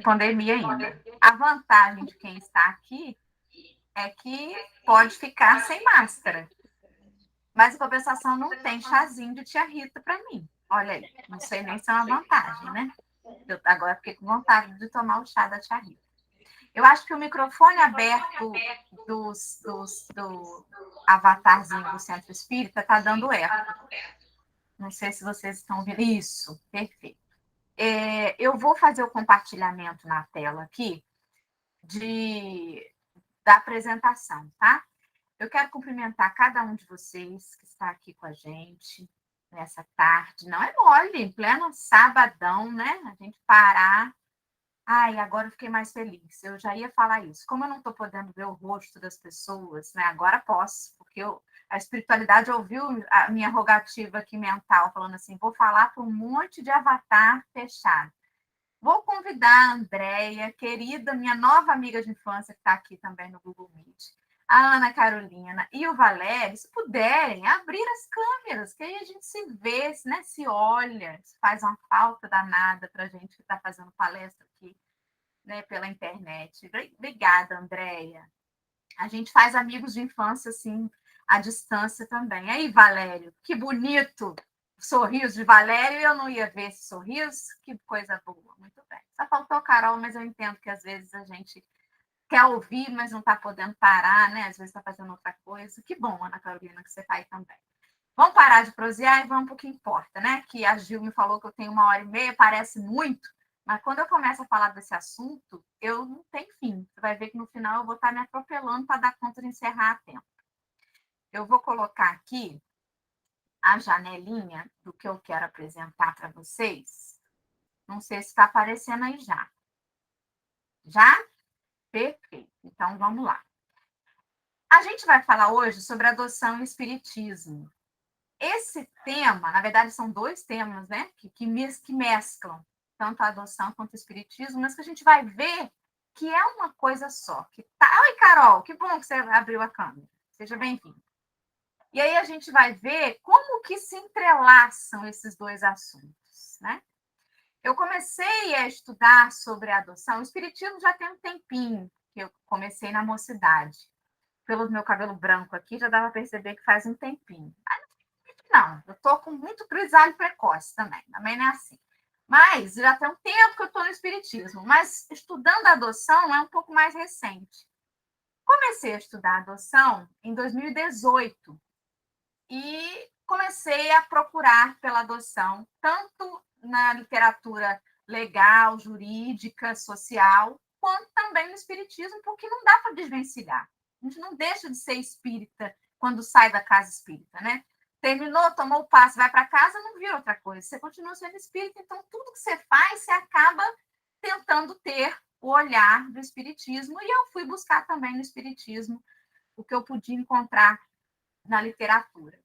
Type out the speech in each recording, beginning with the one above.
pandemia ainda. A vantagem de quem está aqui é que pode ficar sem máscara. Mas, em compensação, não tem chazinho de tia Rita para mim. Olha aí, não sei nem se é uma vantagem, né? Eu agora fiquei com vontade de tomar o chá da tia Rita. Eu acho que o microfone aberto do avatarzinho do Centro Espírita está dando eco. Não sei se vocês estão ouvindo. Isso, perfeito. Eu vou fazer o compartilhamento na tela aqui da apresentação, tá? Eu quero cumprimentar cada um de vocês que está aqui com a gente nessa tarde. Não é mole, em pleno sabadão, né? A gente parar. Ai, agora eu fiquei mais feliz. Eu já ia falar isso. Como eu não estou podendo ver o rosto das pessoas, né? Agora posso, porque a espiritualidade ouviu a minha rogativa aqui mental, falando assim: vou falar para um monte de avatar fechado. Vou convidar a Andréia, querida, minha nova amiga de infância, que está aqui também no Google Meet, a Ana Carolina e o Valério, se puderem, abrir as câmeras, que aí a gente se vê, né, se olha, se faz uma falta danada para a gente que está fazendo palestra aqui, né, pela internet. Obrigada, Andréia. A gente faz amigos de infância, assim, à distância também. Aí, Valério, que bonito o sorriso de Valério, eu não ia ver esse sorriso, que coisa boa, muito bem. Só faltou Carol, mas eu entendo que às vezes a gente quer ouvir, mas não está podendo parar, né? Às vezes está fazendo outra coisa. Que bom, Ana Carolina, que você está aí também. Vamos parar de prosear e vamos para o que importa, né? Que a Gil me falou que eu tenho 1h30, parece muito, mas quando eu começo a falar desse assunto, eu não tenho fim. Você vai ver que no final eu vou estar me atropelando para dar conta de encerrar a tempo. Eu vou colocar aqui a janelinha do que eu quero apresentar para vocês. Não sei se está aparecendo aí já. Já? Perfeito. Então, vamos lá. A gente vai falar hoje sobre adoção e espiritismo. Esse tema, na verdade, são dois temas, né? Que mesclam tanto a adoção quanto o espiritismo, mas que a gente vai ver que é uma coisa só. Oi, Carol, que bom que você abriu a câmera. Seja bem-vinda. E aí a gente vai ver como que se entrelaçam esses dois assuntos, né? Eu comecei a estudar sobre a adoção. O espiritismo já tem um tempinho que eu comecei na mocidade. Pelo meu cabelo branco aqui, já dá para perceber que faz um tempinho. Não, eu estou com muito grisalho precoce também não é assim. Mas já tem um tempo que eu estou no espiritismo, mas estudando a adoção é um pouco mais recente. Comecei a estudar adoção em 2018 e comecei a procurar pela adoção, tanto na literatura legal, jurídica, social, quanto também no espiritismo, porque não dá para desvencilhar. A gente não deixa de ser espírita quando sai da casa espírita, né? Terminou, tomou o passe, vai para casa, não vira outra coisa. Você continua sendo espírita, então tudo que você faz, você acaba tentando ter o olhar do espiritismo, e eu fui buscar também no espiritismo o que eu podia encontrar na literatura.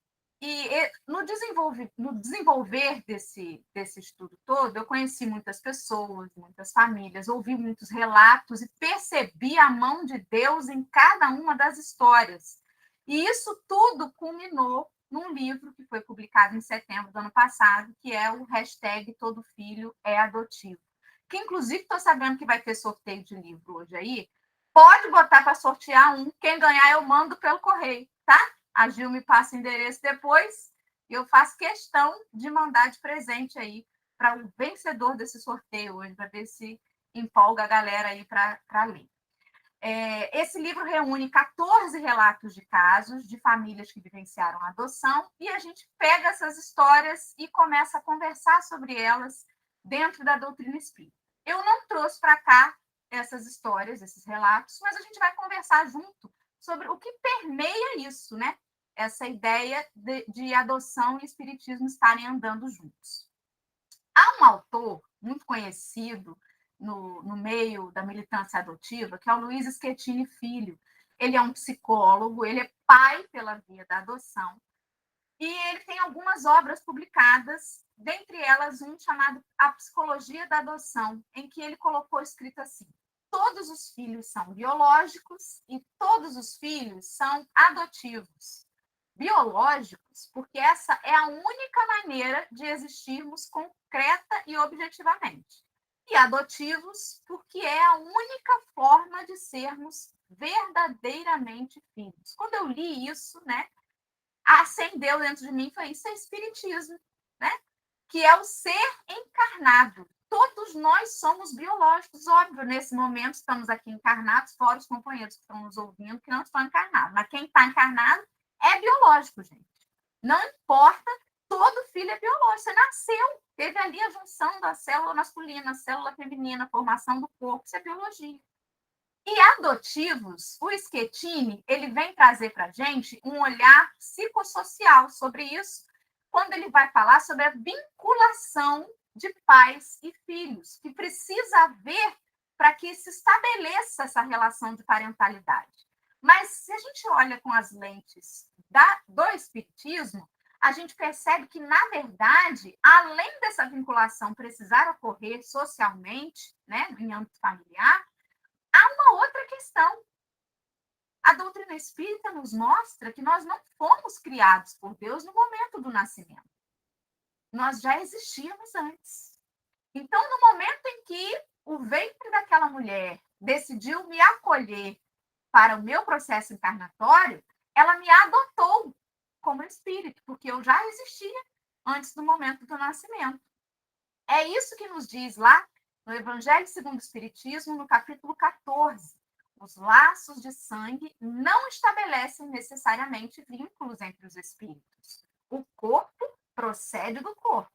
E no desenvolver desse estudo todo, eu conheci muitas pessoas, muitas famílias, ouvi muitos relatos e percebi a mão de Deus em cada uma das histórias. E isso tudo culminou num livro que foi publicado em setembro do ano passado, que é o hashtag Todo Filho é Adotivo. Que, inclusive, estou sabendo que vai ter sorteio de livro hoje aí. Pode botar para sortear um. Quem ganhar, eu mando pelo correio, tá? A Gil me passa o endereço depois e eu faço questão de mandar de presente aí para o vencedor desse sorteio hoje, para ver se empolga a galera aí para ler. Esse livro reúne 14 relatos de casos de famílias que vivenciaram a adoção e a gente pega essas histórias e começa a conversar sobre elas dentro da doutrina espírita. Eu não trouxe para cá essas histórias, esses relatos, mas a gente vai conversar junto sobre o que permeia isso, né? Essa ideia de adoção e espiritismo estarem andando juntos. Há um autor muito conhecido no meio da militância adotiva, que é o Luiz Schettini Filho. Ele é um psicólogo, ele é pai pela via da adoção, e ele tem algumas obras publicadas, dentre elas um chamado A Psicologia da Adoção, em que ele colocou escrito assim: todos os filhos são biológicos e todos os filhos são adotivos. Biológicos, porque essa é a única maneira de existirmos concreta e objetivamente. E adotivos, porque é a única forma de sermos verdadeiramente filhos. Quando eu li isso, né, acendeu dentro de mim, foi isso, é espiritismo, né? Que é o ser encarnado. Todos nós somos biológicos, óbvio, nesse momento estamos aqui encarnados, fora os companheiros que estão nos ouvindo, que não estão encarnados. Mas quem está encarnado é biológico, gente. Não importa, todo filho é biológico. Você nasceu, teve ali a junção da célula masculina, célula feminina, formação do corpo, isso é biologia. E adotivos, o Schettini, ele vem trazer para a gente um olhar psicossocial sobre isso, quando ele vai falar sobre a vinculação de pais e filhos, que precisa haver para que se estabeleça essa relação de parentalidade. Mas se a gente olha com as lentes do espiritismo, a gente percebe que, na verdade, além dessa vinculação precisar ocorrer socialmente, né, em âmbito familiar, há uma outra questão. A doutrina espírita nos mostra que nós não fomos criados por Deus no momento do nascimento. Nós já existíamos antes. Então, no momento em que o ventre daquela mulher decidiu me acolher para o meu processo encarnatório, ela me adotou como espírito, porque eu já existia antes do momento do nascimento. É isso que nos diz lá no Evangelho segundo o Espiritismo, no capítulo 14. Os laços de sangue não estabelecem necessariamente vínculos entre os espíritos. O corpo procede do corpo,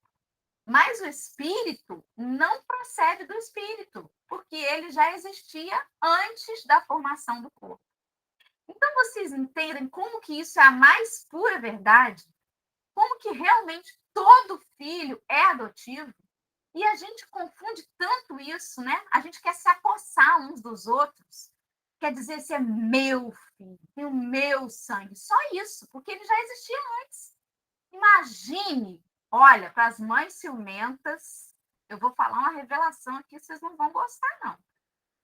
mas o espírito não procede do espírito, porque ele já existia antes da formação do corpo. Então, vocês entendem como que isso é a mais pura verdade? Como que realmente todo filho é adotivo? E a gente confunde tanto isso, né? A gente quer se apossar uns dos outros. Quer dizer, esse é meu filho, tem o meu sangue. Só isso, porque ele já existia antes. Imagine, olha, para as mães ciumentas, eu vou falar uma revelação aqui, vocês não vão gostar, não.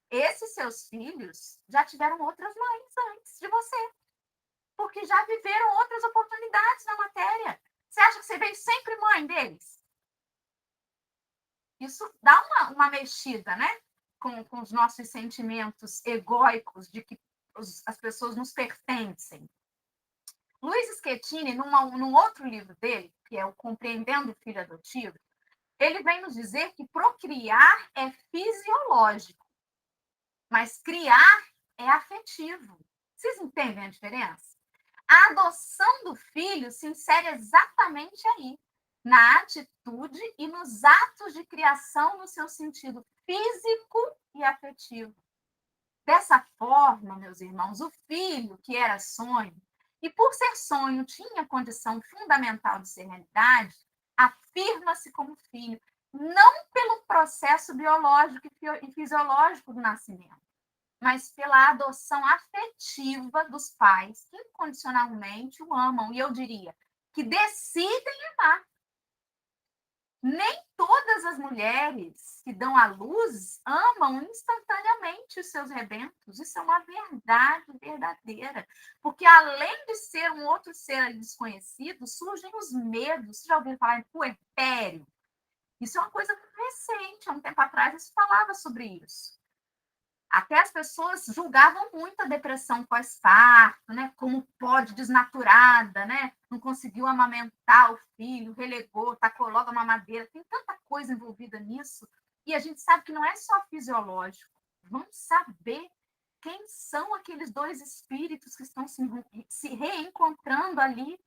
Esses seus filhos já tiveram outras mães antes de você, porque já viveram outras oportunidades na matéria. Você acha que você veio sempre mãe deles? Isso dá uma mexida, né? Com os nossos sentimentos egóicos de que as pessoas nos pertencem. Luiz Schettini, num outro livro dele, que é o Compreendendo o Filho Adotivo, ele vem nos dizer que procriar é fisiológico, mas criar é afetivo. Vocês entendem a diferença? A adoção do filho se insere exatamente aí, na atitude e nos atos de criação no seu sentido físico e afetivo. Dessa forma, meus irmãos, o filho, que era sonho, e por ser sonho tinha condição fundamental de ser realidade, afirma-se como filho, não pelo processo biológico e fisiológico do nascimento, mas pela adoção afetiva dos pais que incondicionalmente o amam, e eu diria que decidem amar. Nem todas as mulheres que dão à luz amam instantaneamente os seus rebentos. Isso é uma verdade verdadeira. Porque além de ser um outro ser desconhecido, surgem os medos. Você já ouviu falar em puerpério? Isso é uma coisa recente. Há um tempo atrás se falava sobre isso. Até as pessoas julgavam muito a depressão pós-parto, né? Como pode, desnaturada, né? Não conseguiu amamentar o filho, relegou, tacou logo a mamadeira. Tem tanta coisa envolvida nisso. E a gente sabe que não é só fisiológico. Vamos saber quem são aqueles dois espíritos que estão se reencontrando ali.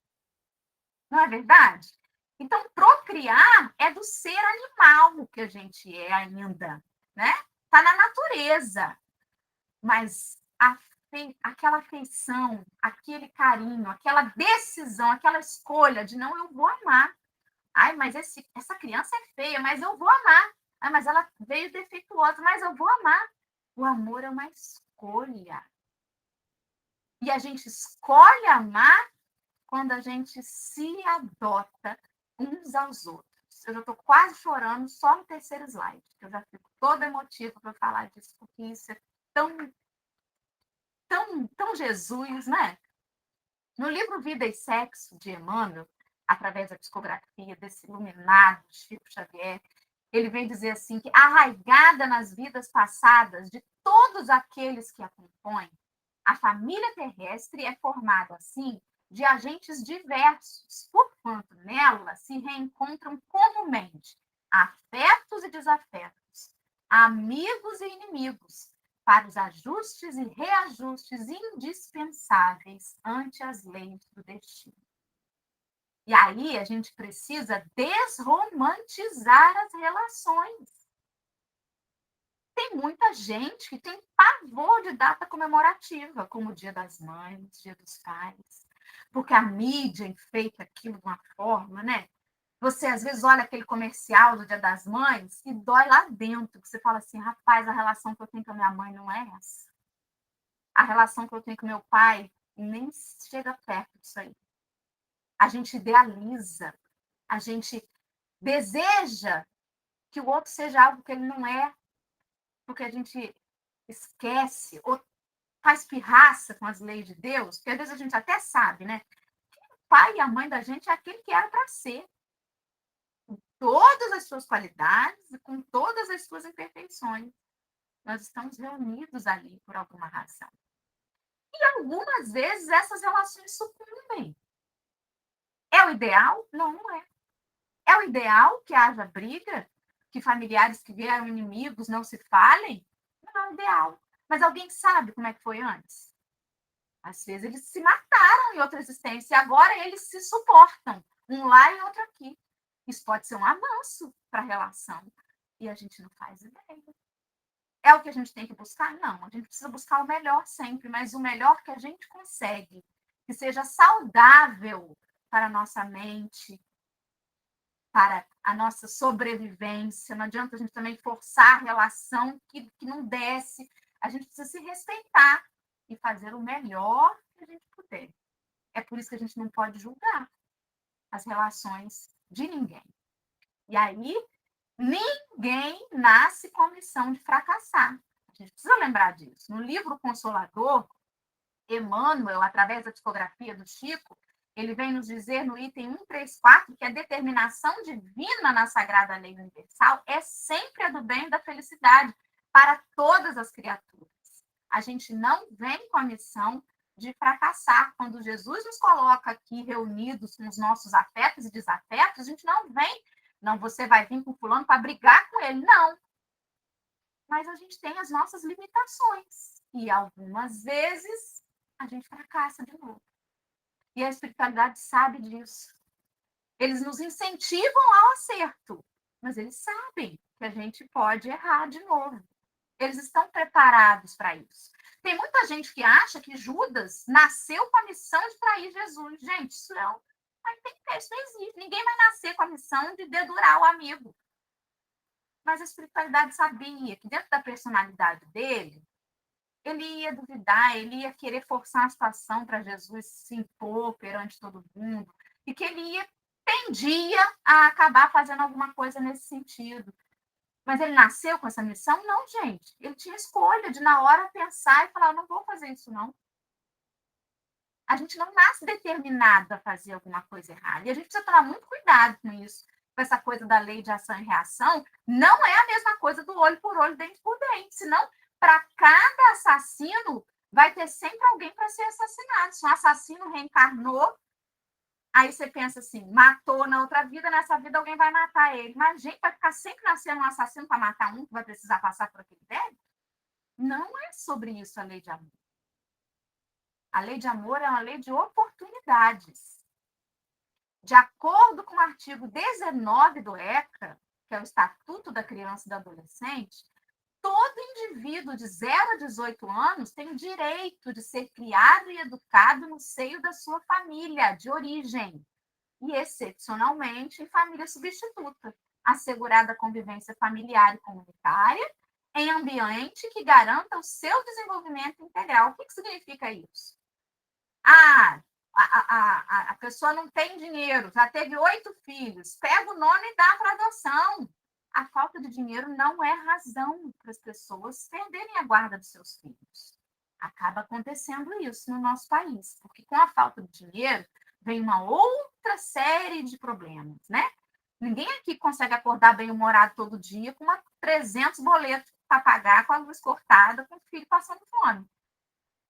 Não é verdade? Então, procriar é do ser animal que a gente é ainda, né? Está na natureza, mas aquela afeição, aquele carinho, aquela decisão, aquela escolha de não, eu vou amar. Ai, mas essa criança é feia, mas eu vou amar. Ai, mas ela veio defeituosa, mas eu vou amar. O amor é uma escolha. E a gente escolhe amar quando a gente se adota uns aos outros. Eu já estou quase chorando só no terceiro slide, eu já fico toda emotiva para falar disso, porque isso é tão Jesus, né? No livro Vida e Sexo, de Emmanuel, através da psicografia desse iluminado Chico Xavier, ele vem dizer assim que arraigada nas vidas passadas de todos aqueles que a compõem, a família terrestre é formada assim de agentes diversos, porquanto nela se reencontram comumente afetos e desafetos, amigos e inimigos, para os ajustes e reajustes indispensáveis ante as leis do destino. E aí a gente precisa desromantizar as relações. Tem muita gente que tem pavor de data comemorativa, como o Dia das Mães, Dia dos Pais, porque a mídia enfeita aquilo de uma forma, né? Você, às vezes, olha aquele comercial do Dia das Mães e dói lá dentro, que você fala assim, rapaz, a relação que eu tenho com a minha mãe não é essa. A relação que eu tenho com meu pai nem chega perto disso aí. A gente idealiza, a gente deseja que o outro seja algo que ele não é, porque a gente esquece ou faz pirraça com as leis de Deus, porque às vezes a gente até sabe, né? Que o pai e a mãe da gente é aquele que era para ser, com todas as suas qualidades e com todas as suas imperfeições. Nós estamos reunidos ali por alguma razão. E algumas vezes essas relações sucumbem. É o ideal? Não, não é. É o ideal que haja briga, que familiares que vieram inimigos não se falem? Não é o ideal. Mas alguém sabe como é que foi antes? Às vezes eles se mataram em outra existência e agora eles se suportam, um lá e outro aqui. Isso pode ser um avanço para a relação. E a gente não faz ideia. É o que a gente tem que buscar? Não, a gente precisa buscar o melhor sempre, mas o melhor que a gente consegue, que seja saudável para a nossa mente, para a nossa sobrevivência. Não adianta a gente também forçar a relação que não desce. A gente precisa se respeitar e fazer o melhor que a gente puder. É por isso que a gente não pode julgar as relações de ninguém. E aí, ninguém nasce com a missão de fracassar. A gente precisa lembrar disso. No livro Consolador, Emmanuel, através da psicografia do Chico, ele vem nos dizer no item 134 que a determinação divina na sagrada lei universal é sempre a do bem e da felicidade para todas as criaturas. A gente não vem com a missão de fracassar. Quando Jesus nos coloca aqui reunidos com os nossos afetos e desafetos, a gente não vem, não, você vai vir com fulano para brigar com ele, não. Mas a gente tem as nossas limitações. E algumas vezes a gente fracassa de novo. E a espiritualidade sabe disso. Eles nos incentivam ao acerto, mas eles sabem que a gente pode errar de novo. Eles estão preparados para isso. Tem muita gente que acha que Judas nasceu com a missão de trair Jesus. Gente, isso não existe. Ninguém vai nascer com a missão de dedurar o amigo. Mas a espiritualidade sabia que dentro da personalidade dele, ele ia duvidar, ele ia querer forçar a situação para Jesus se impor perante todo mundo, e que ele tendia a acabar fazendo alguma coisa nesse sentido. Mas ele nasceu com essa missão? Não, gente. Ele tinha escolha de, na hora, pensar e falar, não vou fazer isso, não. A gente não nasce determinado a fazer alguma coisa errada. E a gente precisa tomar muito cuidado com isso. Com essa coisa da lei de ação e reação, não é a mesma coisa do olho por olho, dente por dente. Senão, para cada assassino, vai ter sempre alguém para ser assassinado. Se um assassino reencarnou, aí você pensa assim, matou na outra vida, nessa vida alguém vai matar ele. Mas a gente vai ficar sempre nascendo um assassino para matar um que vai precisar passar por aquele velho? Não é sobre isso a lei de amor. A lei de amor é uma lei de oportunidades. De acordo com o artigo 19 do ECA, que é o Estatuto da Criança e do Adolescente, todo indivíduo de 0 a 18 anos tem o direito de ser criado e educado no seio da sua família de origem e, excepcionalmente, em família substituta, assegurada a convivência familiar e comunitária em ambiente que garanta o seu desenvolvimento integral. O que significa isso? A pessoa não tem dinheiro, já teve 8 filhos, pega o nono e dá para adoção. A falta de dinheiro não é razão para as pessoas perderem a guarda dos seus filhos. Acaba acontecendo isso no nosso país, porque com a falta de dinheiro vem uma outra série de problemas, né? Ninguém aqui consegue acordar bem-humorado todo dia com 300 boletos para pagar, com a luz cortada, com o filho passando fome.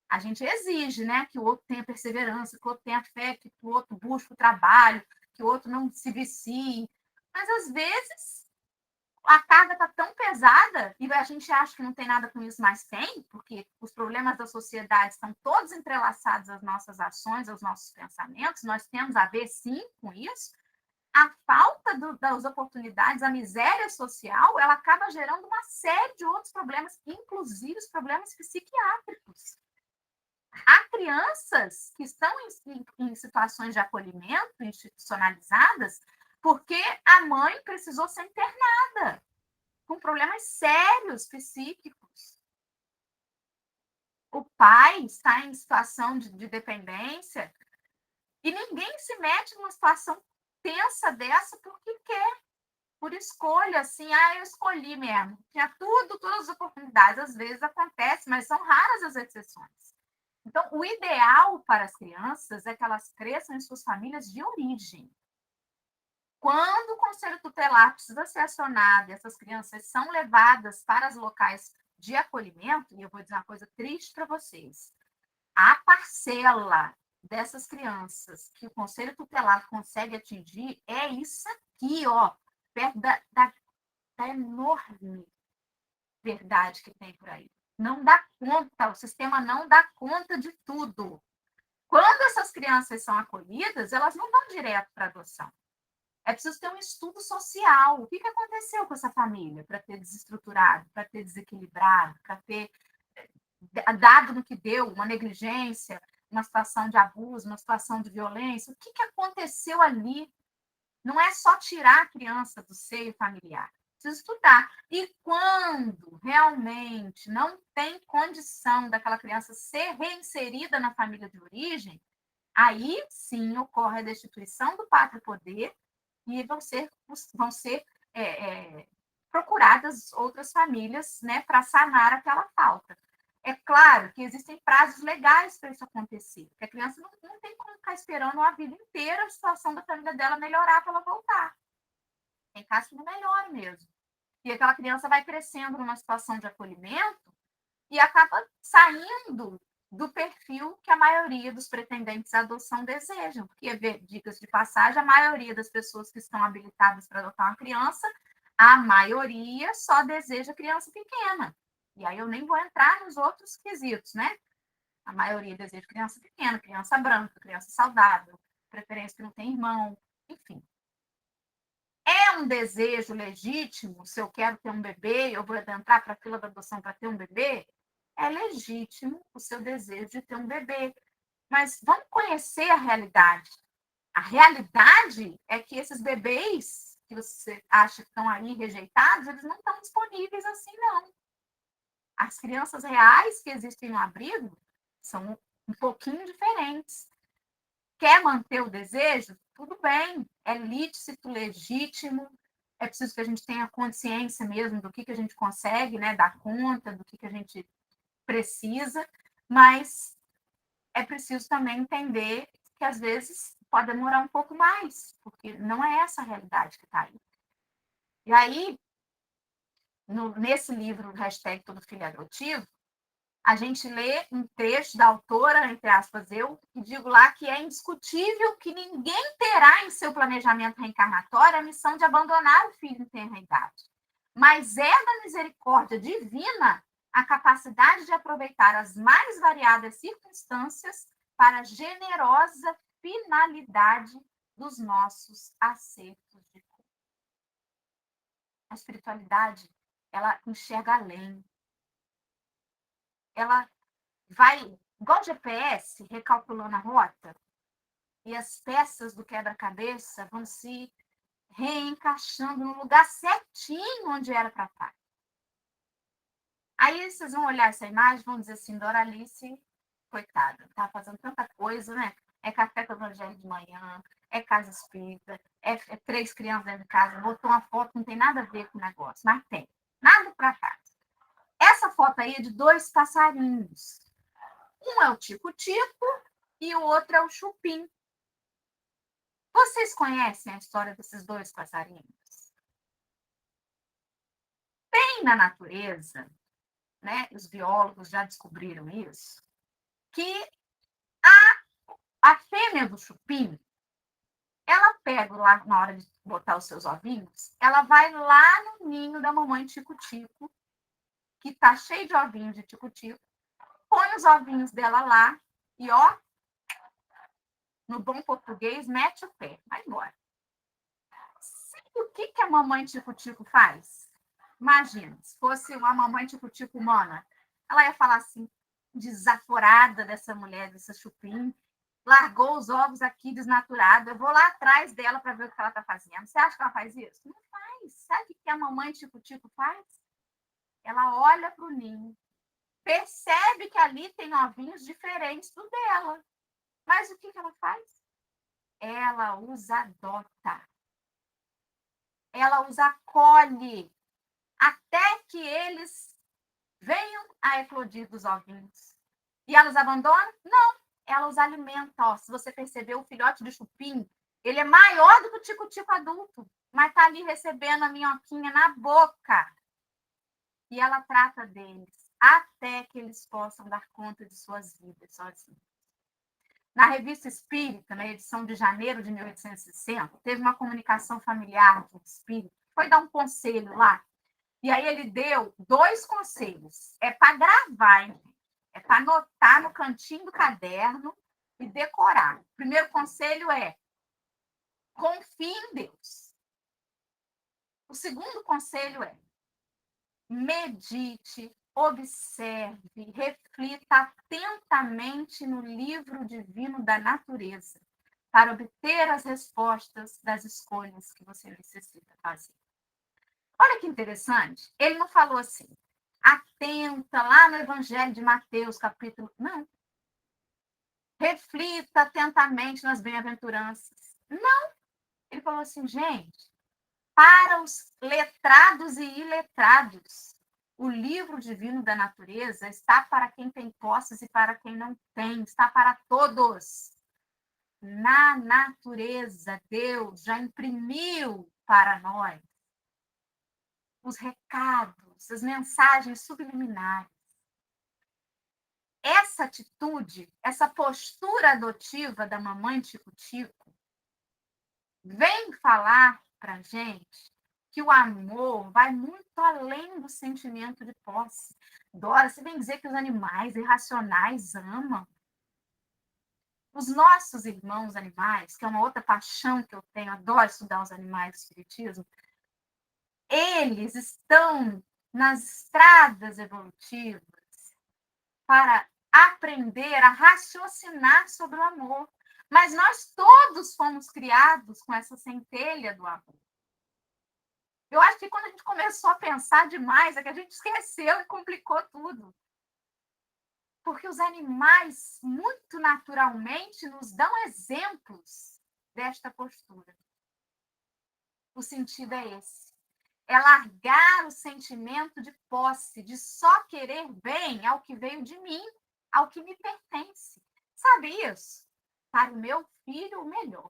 A gente exige, né, que o outro tenha perseverança, que o outro tenha fé, que o outro busque o trabalho, que o outro não se vicie. Mas, às vezes, a carga está tão pesada e a gente acha que não tem nada com isso, mas tem, porque os problemas da sociedade estão todos entrelaçados às nossas ações, aos nossos pensamentos, nós temos a ver, sim, com isso. A falta das oportunidades, a miséria social, ela acaba gerando uma série de outros problemas, inclusive os problemas psiquiátricos. Há crianças que estão em situações de acolhimento institucionalizadas porque a mãe precisou ser internada com problemas sérios psíquicos. O pai está em situação de dependência e ninguém se mete numa situação tensa dessa porque quer, por escolha, assim, eu escolhi mesmo. Tinha todas as oportunidades, às vezes acontece, mas são raras as exceções. Então, o ideal para as crianças é que elas cresçam em suas famílias de origem. Quando o conselho tutelar precisa ser acionado e essas crianças são levadas para os locais de acolhimento, e eu vou dizer uma coisa triste para vocês, a parcela dessas crianças que o conselho tutelar consegue atingir é isso aqui, ó, perto da enorme verdade que tem por aí. Não dá conta, o sistema não dá conta de tudo. Quando essas crianças são acolhidas, elas não vão direto para a adoção. É preciso ter um estudo social. O que aconteceu com essa família para ter desestruturado, para ter desequilibrado, para ter dado no que deu, uma negligência, uma situação de abuso, uma situação de violência? O que aconteceu ali? Não é só tirar a criança do seio familiar. Precisa estudar. E quando realmente não tem condição daquela criança ser reinserida na família de origem, aí sim ocorre a destituição do pátrio poder e vão ser procuradas outras famílias, né, para sanar aquela falta. É claro que existem prazos legais para isso acontecer, porque a criança não tem como ficar esperando a vida inteira a situação da família dela melhorar para ela voltar. Tem casos que não melhora mesmo. E aquela criança vai crescendo numa situação de acolhimento e acaba saindo do perfil que a maioria dos pretendentes à adoção desejam. Porque, dicas de passagem, a maioria das pessoas que estão habilitadas para adotar uma criança, a maioria só deseja criança pequena. E aí eu nem vou entrar nos outros quesitos, né? A maioria deseja criança pequena, criança branca, criança saudável, preferência que não tem irmão, enfim. É um desejo legítimo, se eu quero ter um bebê, eu vou entrar para a fila da adoção para ter um bebê? É legítimo o seu desejo de ter um bebê. Mas vamos conhecer a realidade. A realidade é que esses bebês que você acha que estão aí rejeitados, eles não estão disponíveis assim, não. As crianças reais que existem no abrigo são um pouquinho diferentes. Quer manter o desejo? Tudo bem, é lícito, legítimo, é preciso que a gente tenha consciência mesmo do que a gente consegue, né, dar conta, do que a gente precisa, mas é preciso também entender que às vezes pode demorar um pouco mais, porque não é essa a realidade que está aí. E aí, nesse livro, hashtag Todo Filho Adotivo, a gente lê um trecho da autora, entre aspas, eu, que digo lá que é indiscutível que ninguém terá em seu planejamento reencarnatório a missão de abandonar o filho em tenra idade. Mas é da misericórdia divina a capacidade de aproveitar as mais variadas circunstâncias para a generosa finalidade dos nossos acertos de cor. A espiritualidade, ela enxerga além. Ela vai, igual GPS, recalculando a rota, e as peças do quebra-cabeça vão se reencaixando no lugar certinho onde era para estar. Aí vocês vão olhar essa imagem e vão dizer assim, Doralice, coitada, tá fazendo tanta coisa, né? É café com o evangelho de manhã, é casa espírita, é 3 crianças dentro de casa, botou uma foto, não tem nada a ver com o negócio, mas tem, nada para casa. Essa foto aí é de 2 passarinhos. Um é o tico-tico e o outro é o chupim. Vocês conhecem a história desses dois passarinhos? Tem na natureza, né? Os biólogos já descobriram isso, que a fêmea do chupim, ela pega lá na hora de botar os seus ovinhos, ela vai lá no ninho da mamãe tico-tico, que tá cheio de ovinhos de tico-tico, põe os ovinhos dela lá e, ó, no bom português, mete o pé, vai embora. Sabe o que a mamãe tico-tico faz? Imagina, se fosse uma mamãe tico-tico humana, ela ia falar assim, desaforada dessa mulher, dessa chupim, largou os ovos aqui desnaturado, eu vou lá atrás dela para ver o que ela está fazendo. Você acha que ela faz isso? Não faz. Sabe o que a mamãe tico-tico faz? Ela olha para o ninho, percebe que ali tem ovinhos diferentes do dela. Mas o que ela faz? Ela os adota. Ela os acolhe até que eles venham a eclodir dos ovinhos. E ela os abandona? Não. Ela os alimenta. Ó, se você perceber, o filhote de chupim, ele é maior do que o tico-tico adulto, mas está ali recebendo a minhoquinha na boca. E ela trata deles até que eles possam dar conta de suas vidas sozinhos. Na Revista Espírita, na edição de janeiro de 1860, teve uma comunicação familiar com o espírito, foi dar um conselho lá. E aí ele deu 2 conselhos. É para gravar, hein? É para anotar no cantinho do caderno e decorar. O primeiro conselho é: confie em Deus. O segundo conselho é: medite, observe, reflita atentamente no livro divino da natureza para obter as respostas das escolhas que você necessita fazer. Olha que interessante, ele não falou assim, atenta lá no Evangelho de Mateus, capítulo. Não. Reflita atentamente nas bem-aventuranças. Não. Ele falou assim, gente, para os letrados e iletrados, o livro divino da natureza está para quem tem posses e para quem não tem, está para todos. Na natureza, Deus já imprimiu para nós os recados, as mensagens subliminares. Essa atitude, essa postura adotiva da mamãe Tico-Tico vem falar para a gente que o amor vai muito além do sentimento de posse. Dora, você vem dizer que os animais irracionais amam? Os nossos irmãos animais, que é uma outra paixão que eu tenho, adoro estudar os animais do espiritismo, eles estão nas estradas evolutivas para aprender a raciocinar sobre o amor. Mas nós todos fomos criados com essa centelha do amor. Eu acho que quando a gente começou a pensar demais, é que a gente esqueceu e complicou tudo. Porque os animais, muito naturalmente, nos dão exemplos desta postura. O sentido é esse. É largar o sentimento de posse, de só querer bem ao que veio de mim, ao que me pertence. Sabe isso? Para o meu filho, o melhor.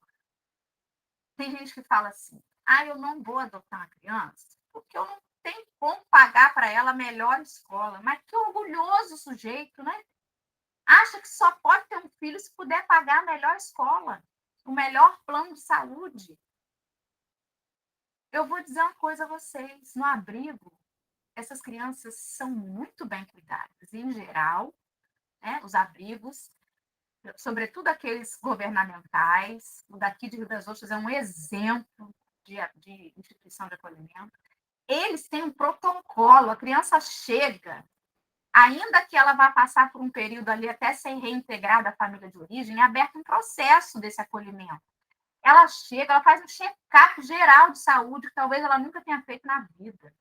Tem gente que fala assim, eu não vou adotar uma criança porque eu não tenho como pagar para ela a melhor escola. Mas que orgulhoso sujeito, né? Acha que só pode ter um filho se puder pagar a melhor escola, o melhor plano de saúde. Eu vou dizer uma coisa a vocês, no abrigo, essas crianças são muito bem cuidadas. Em geral, né, os abrigos, sobretudo aqueles governamentais, o daqui de Rio das Ostras é um exemplo de instituição de acolhimento. Eles têm um protocolo, a criança chega, ainda que ela vá passar por um período ali até ser reintegrada à família de origem, é aberto um processo desse acolhimento. Ela chega, ela faz um check-up geral de saúde que talvez ela nunca tenha feito na vida.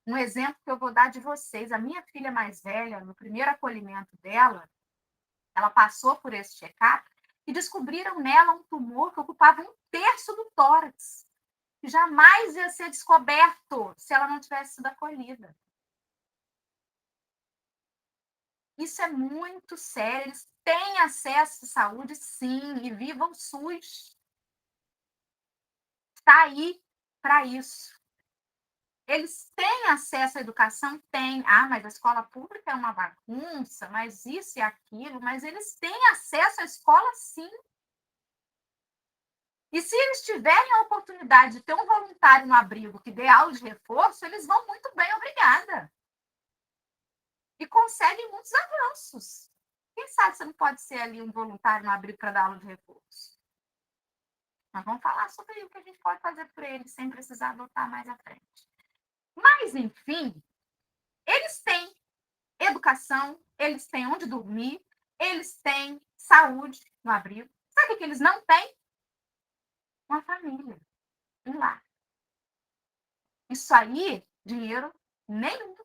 Um exemplo que eu vou dar de vocês, a minha filha mais velha, no primeiro acolhimento dela, ela passou por esse check-up e descobriram nela um tumor que ocupava 1/3 do tórax, que jamais ia ser descoberto se ela não tivesse sido acolhida. Isso é muito sério, eles têm acesso à saúde, sim, e vivam o SUS. está aí para isso. Eles têm acesso à educação? Têm. Ah, mas a escola pública é uma bagunça, mas isso e aquilo, mas eles têm acesso à escola, sim. E se eles tiverem a oportunidade de ter um voluntário no abrigo que dê aula de reforço, eles vão muito bem, obrigada. E conseguem muitos avanços. Quem sabe você não pode ser ali um voluntário no abrigo para dar aula de reforço? Nós vamos falar sobre o que a gente pode fazer por eles sem precisar adotar mais à frente. Mas, enfim, eles têm educação, eles têm onde dormir, eles têm saúde no abrigo. Sabe o que eles não têm? Uma família, um lar. Isso aí, dinheiro nenhum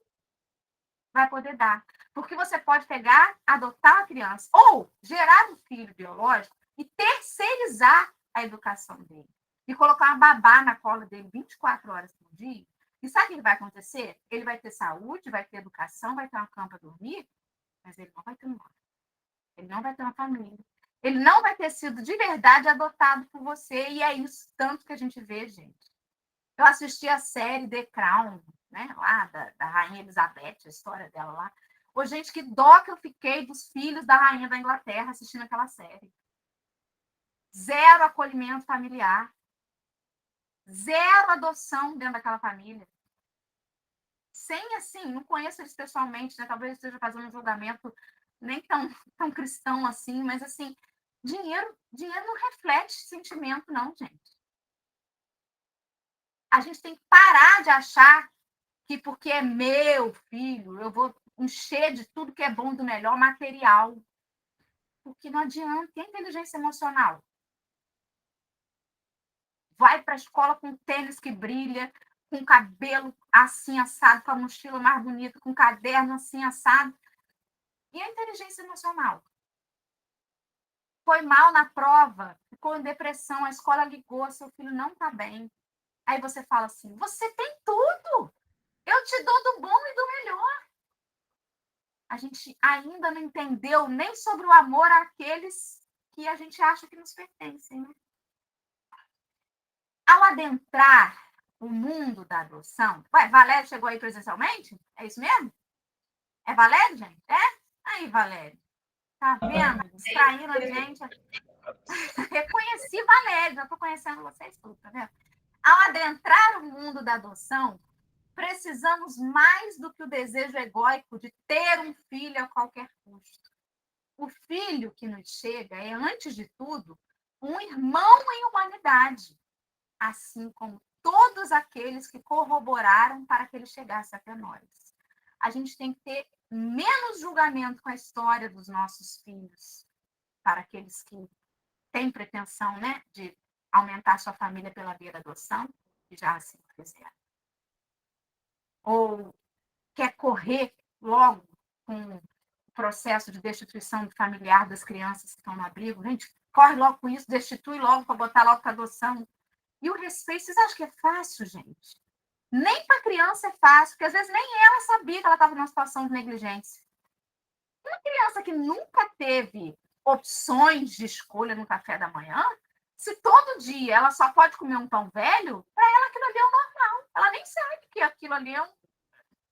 vai poder dar. Porque você pode pegar, adotar a criança ou gerar um filho biológico e terceirizar a educação dele. E colocar uma babá na cola dele 24 horas por dia. E sabe o que vai acontecer? Ele vai ter saúde, vai ter educação, vai ter uma cama para dormir, mas ele não vai ter um lar. Ele não vai ter uma família. Ele não vai ter sido de verdade adotado por você. E é isso tanto que a gente vê, gente. Eu assisti a série The Crown, né? Lá da Rainha Elizabeth, a história dela lá. Ô, gente, que dó que eu fiquei dos filhos da Rainha da Inglaterra assistindo aquela série. Zero acolhimento familiar. Zero adoção dentro daquela família. Sem, assim, não conheço eles pessoalmente, né? Talvez eu esteja fazendo um julgamento nem tão cristão assim, mas, assim, dinheiro não reflete sentimento, não, gente. A gente tem que parar de achar que porque é meu filho, eu vou encher de tudo que é bom do melhor material. Porque não adianta. Tem inteligência emocional. Vai para a escola com tênis que brilha, com cabelo assim assado, com a mochila mais bonita, com caderno assim assado. E a inteligência emocional? Foi mal na prova, ficou em depressão, a escola ligou, seu filho não está bem. Aí você fala assim, você tem tudo, eu te dou do bom e do melhor. A gente ainda não entendeu nem sobre o amor àqueles que a gente acha que nos pertencem. Né? Ao adentrar o mundo da adoção... Ué, Valério chegou aí presencialmente? É isso mesmo? É Valério, gente? É? Aí, Valério. Tá vendo? Distraindo a gente. Reconheci Valério, já estou conhecendo vocês tudo, tá vendo? Ao adentrar o mundo da adoção, precisamos mais do que o desejo egóico de ter um filho a qualquer custo. O filho que nos chega é, antes de tudo, um irmão em humanidade, assim como todos aqueles que corroboraram para que ele chegasse até nós. A gente tem que ter menos julgamento com a história dos nossos filhos, para aqueles que têm pretensão, né, de aumentar sua família pela via da adoção, que já assim fizeram. Ou quer correr logo com o processo de destituição familiar das crianças que estão no abrigo. Gente, corre logo com isso, destitui logo para botar logo para adoção. E o respeito, vocês acham que é fácil, gente? Nem para a criança é fácil, porque às vezes nem ela sabia que ela estava numa situação de negligência. Uma criança que nunca teve opções de escolha no café da manhã, se todo dia ela só pode comer um pão velho, para ela aquilo ali é o normal. Ela nem sabe que aquilo ali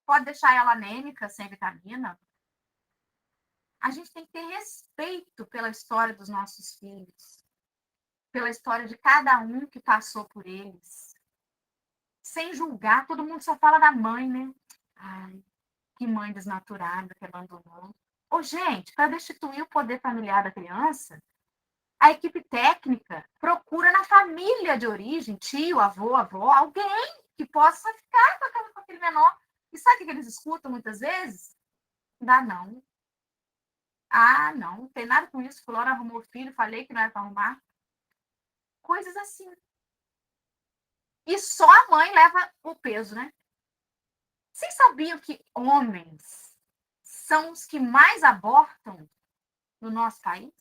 pode deixar ela anêmica, sem vitamina. A gente tem que ter respeito pela história dos nossos filhos, pela história de cada um que passou por eles. Sem julgar, todo mundo só fala da mãe, né? Ai, que mãe desnaturada que abandonou. Ô, gente, para destituir o poder familiar da criança, a equipe técnica procura na família de origem, tio, avô, avó, alguém que possa ficar com aquele menor. E sabe o que eles escutam muitas vezes? Dá não. Ah, não tem nada com isso. Fulano arrumou filho, falei que não era para arrumar. Coisas assim. E só a mãe leva o peso, né? Vocês sabiam que homens são os que mais abortam no nosso país?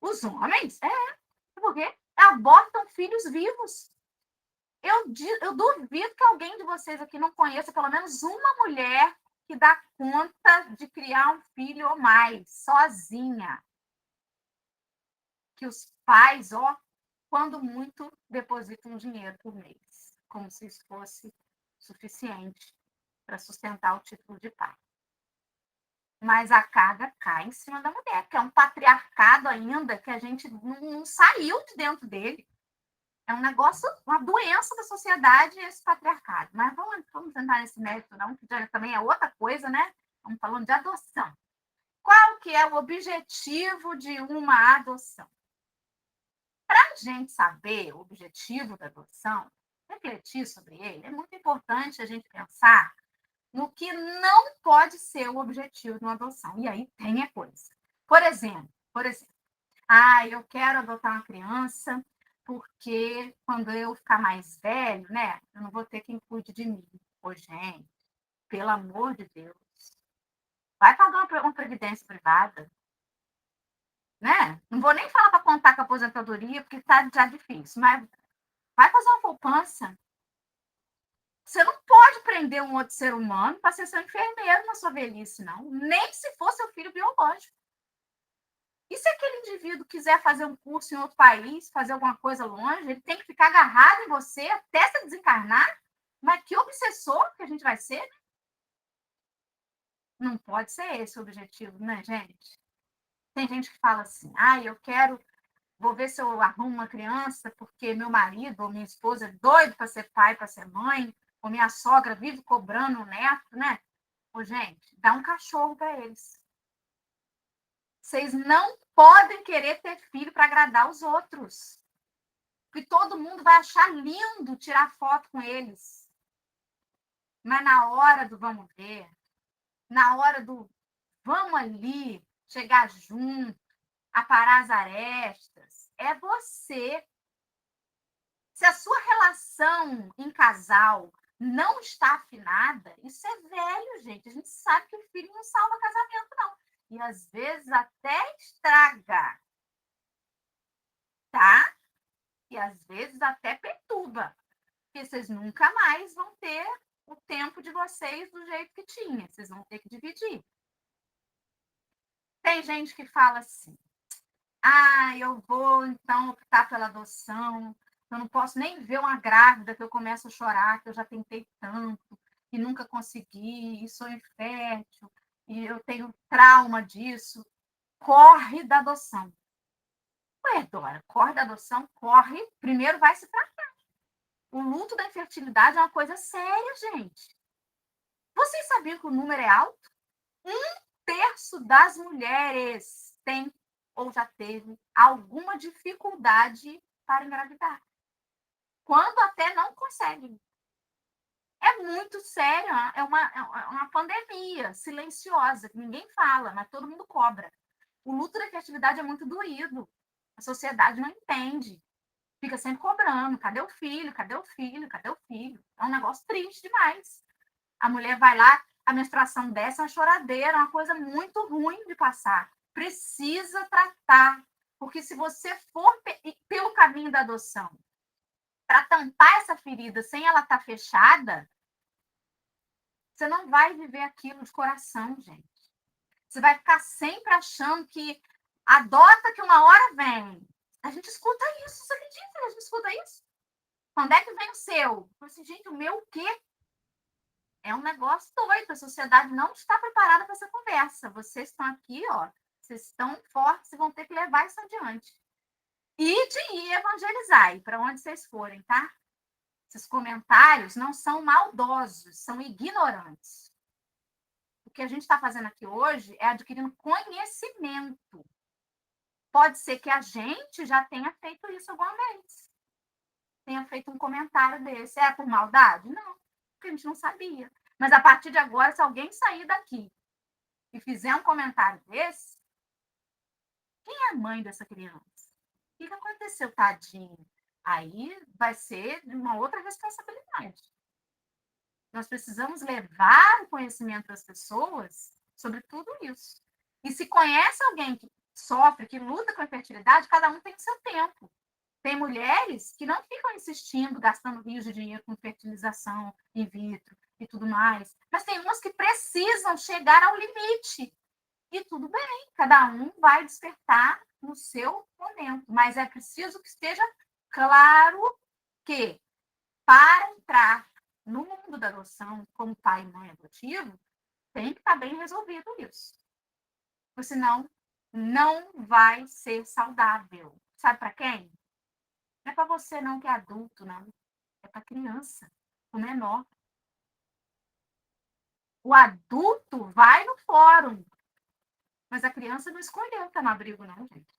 Os homens? É. Por quê? Abortam filhos vivos. Eu duvido que alguém de vocês aqui não conheça pelo menos uma mulher que dá conta de criar um filho ou mais, sozinha. Que os pais, ó, quando muito, deposita um dinheiro por mês, como se isso fosse suficiente para sustentar o título de pai. Mas a carga cai em cima da mulher, que é um patriarcado ainda que a gente não saiu de dentro dele. É um negócio, uma doença da sociedade esse patriarcado. Mas vamos entrar nesse mérito, não, que já também é outra coisa, né? Estamos falando de adoção. Qual que é o objetivo de uma adoção? Para a gente saber o objetivo da adoção, refletir sobre ele, é muito importante a gente pensar no que não pode ser o objetivo de uma adoção. E aí tem a coisa. Por exemplo, eu quero adotar uma criança porque quando eu ficar mais velho, né, eu não vou ter quem cuide de mim. Ô, gente, pelo amor de Deus, vai pagar uma previdência privada, né? Não vou nem falar para contar com a aposentadoria, porque está já difícil, mas vai fazer uma poupança. Você não pode prender um outro ser humano para ser seu enfermeiro na sua velhice, não. Nem se for seu filho biológico. E se aquele indivíduo quiser fazer um curso em outro país, fazer alguma coisa longe, ele tem que ficar agarrado em você até se desencarnar? Mas que obsessor que a gente vai ser? Não pode ser esse o objetivo, né, gente? Tem gente que fala assim, vou ver se eu arrumo uma criança porque meu marido ou minha esposa é doido para ser pai, para ser mãe, ou minha sogra vive cobrando um neto, né? Ô, gente, dá um cachorro para eles. Vocês não podem querer ter filho para agradar os outros. Porque todo mundo vai achar lindo tirar foto com eles. Mas na hora do vamos ver, na hora do vamos ali, chegar junto, aparar as arestas, é você. Se a sua relação em casal não está afinada, isso é velho, gente. A gente sabe que o filho não salva casamento, não. E às vezes até estraga, tá? E às vezes até perturba. Porque vocês nunca mais vão ter o tempo de vocês do jeito que tinha. Vocês vão ter que dividir. Tem gente que fala assim: eu vou então optar pela adoção. Eu não posso nem ver uma grávida que eu começo a chorar, que eu já tentei tanto e nunca consegui, e sou infértil, e eu tenho trauma disso. Corre da adoção. Ué, Dora, corre da adoção? Corre. Primeiro vai se tratar. O luto da infertilidade é uma coisa séria, gente. Vocês sabiam que o número é alto? 1/3 das mulheres tem ou já teve alguma dificuldade para engravidar. Quando até não conseguem. É muito sério, é uma pandemia silenciosa, que ninguém fala, mas todo mundo cobra. O luto da fertilidade é muito doído. A sociedade não entende. Fica sempre cobrando. Cadê o filho? Cadê o filho? Cadê o filho? É um negócio triste demais. A mulher vai lá, a menstruação desce, é uma choradeira, uma coisa muito ruim de passar. Precisa tratar. Porque se você for pelo caminho da adoção, para tampar essa ferida sem ela estar fechada, você não vai viver aquilo de coração, gente. Você vai ficar sempre achando que adota que uma hora vem. A gente escuta isso, você acredita? A gente escuta isso? Quando é que vem o seu? Eu falei assim, gente, o meu o quê? É um negócio doido. A sociedade não está preparada para essa conversa. Vocês estão aqui, ó, vocês estão fortes e vão ter que levar isso adiante. E de ir evangelizar, para onde vocês forem, tá? Esses comentários não são maldosos, são ignorantes. O que a gente está fazendo aqui hoje é adquirindo conhecimento. Pode ser que a gente já tenha feito isso alguma vez. Tenha feito um comentário desse. É por maldade? Não, porque a gente não sabia. Mas a partir de agora, se alguém sair daqui e fizer um comentário desse, quem é a mãe dessa criança? O que aconteceu, tadinho? Aí vai ser de uma outra responsabilidade. Nós precisamos levar o conhecimento das pessoas sobre tudo isso. E se conhece alguém que sofre, que luta com a infertilidade, cada um tem o seu tempo. Tem mulheres que não ficam insistindo, gastando rios de dinheiro com fertilização in vitro e tudo mais. Mas tem umas que precisam chegar ao limite. E tudo bem, cada um vai despertar no seu momento. Mas é preciso que esteja Claro que para entrar no mundo da adoção como pai e mãe adotivo, tem que estar bem resolvido isso. Porque senão não vai ser saudável. Sabe para quem? Não é para você não que é adulto, não. É para criança, o menor. O adulto vai no fórum, mas a criança não escolheu estar no abrigo, não, gente.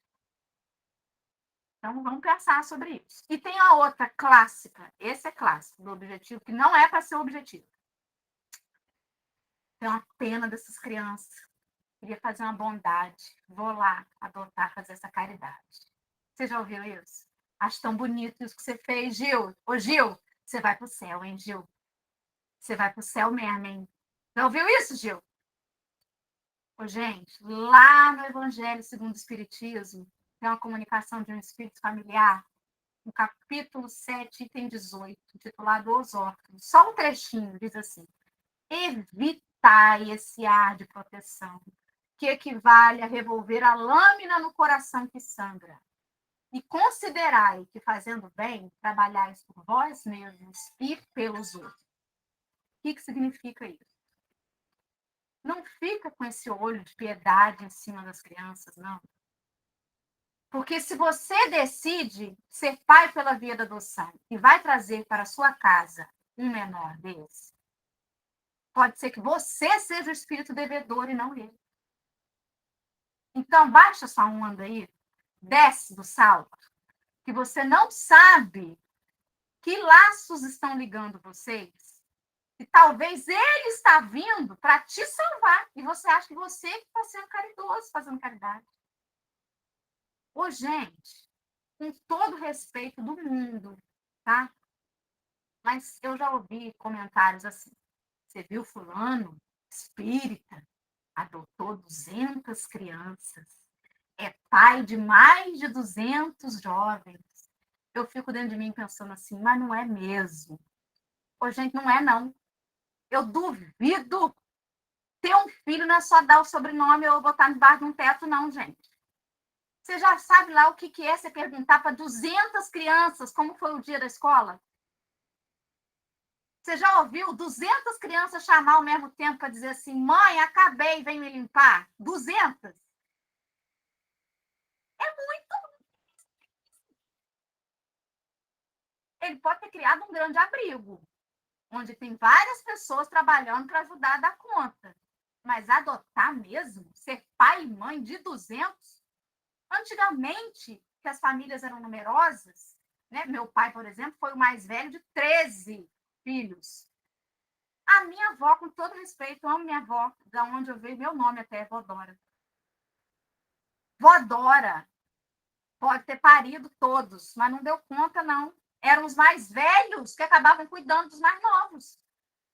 Então, vamos pensar sobre isso. E tem a outra clássica, esse é clássico, do objetivo, que não é para ser o objetivo. Tem uma pena dessas crianças. Queria fazer uma bondade. Vou lá adotar, fazer essa caridade. Você já ouviu isso? Acho tão bonito isso que você fez, Gil. Ô, Gil, você vai pro céu, hein, Gil? Você vai pro céu mesmo, hein? Já ouviu isso, Gil? Ô, gente, lá no Evangelho segundo o Espiritismo, tem uma comunicação de um espírito familiar, no capítulo 7, item 18, titulado Os Órfãos. Só um trechinho, diz assim: evitai esse ar de proteção, que equivale a revolver a lâmina no coração que sangra. E considerai que, fazendo bem, trabalhais por vós mesmos e pelos outros. O que significa isso? Não fica com esse olho de piedade em cima das crianças, não. Porque se você decide ser pai pela via da adoção e vai trazer para a sua casa um menor desse, pode ser que você seja o espírito devedor e não ele. Então, baixa sua onda aí, desce do salto, que você não sabe que laços estão ligando vocês, e talvez ele está vindo para te salvar, e você acha que você está sendo caridoso, fazendo caridade. Ô, gente, com todo respeito do mundo, tá? Mas eu já ouvi comentários assim: você viu fulano, espírita, adotou 200 crianças, é pai de mais de 200 jovens. Eu fico dentro de mim pensando assim, mas não é mesmo. Ô, gente, não é não. Eu duvido. Ter um filho não é só dar o sobrenome ou botar debaixo de um teto, não, gente. Você já sabe lá o que é você perguntar para 200 crianças como foi o dia da escola? Você já ouviu 200 crianças chamar ao mesmo tempo para dizer assim, mãe, acabei, vem me limpar? 200? É muito. Ele pode ter criado um grande abrigo, onde tem várias pessoas trabalhando para ajudar a dar conta. Mas adotar mesmo, ser pai e mãe de 200? Antigamente, que as famílias eram numerosas, né? Meu pai, por exemplo, foi o mais velho de 13 filhos. A minha avó, com todo respeito, eu amo minha avó, da onde eu vejo meu nome até, Vodora. Vodora pode ter parido todos, mas não deu conta, não. Eram os mais velhos que acabavam cuidando dos mais novos.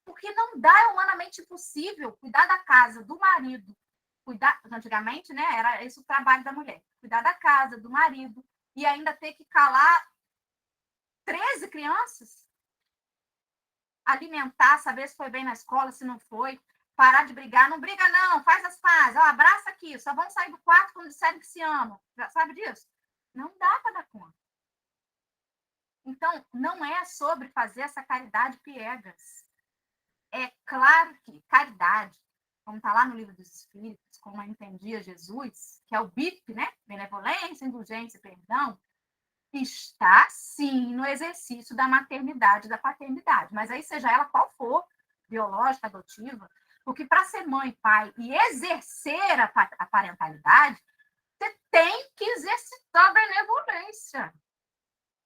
Porque não dá, é humanamente impossível cuidar da casa, do marido, cuidar, antigamente, né, era esse o trabalho da mulher, cuidar da casa, do marido, e ainda ter que calar 13 crianças, alimentar, saber se foi bem na escola, se não foi, parar de brigar, não briga não, faz as pazes, ó, abraça aqui, só vão sair do quarto quando disserem que se amam, já sabe disso? Não dá para dar conta. Então, não é sobre fazer essa caridade piegas. É claro que caridade, como está lá no Livro dos Espíritos, como entendia Jesus, que é o BIP, né? Benevolência, indulgência e perdão, está sim no exercício da maternidade e da paternidade, mas aí seja ela qual for, biológica, adotiva, porque para ser mãe, pai e exercer a parentalidade, você tem que exercitar a benevolência.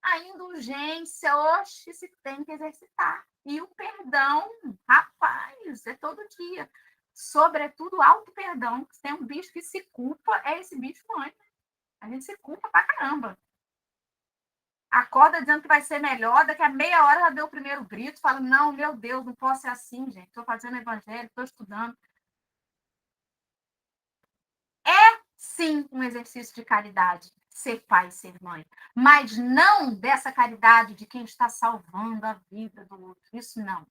A indulgência, oxe, se tem que exercitar. E o perdão, rapaz, é todo dia. Sobretudo, auto-perdão. Se tem um bicho que se culpa, é esse bicho mãe. A gente se culpa pra caramba. Acorda dizendo que vai ser melhor, daqui a meia hora já deu o primeiro grito, fala, não, meu Deus, não posso ser assim, gente. Estou fazendo evangelho, estou estudando. É, sim, um exercício de caridade, ser pai e ser mãe. Mas não dessa caridade de quem está salvando a vida do outro. Isso não.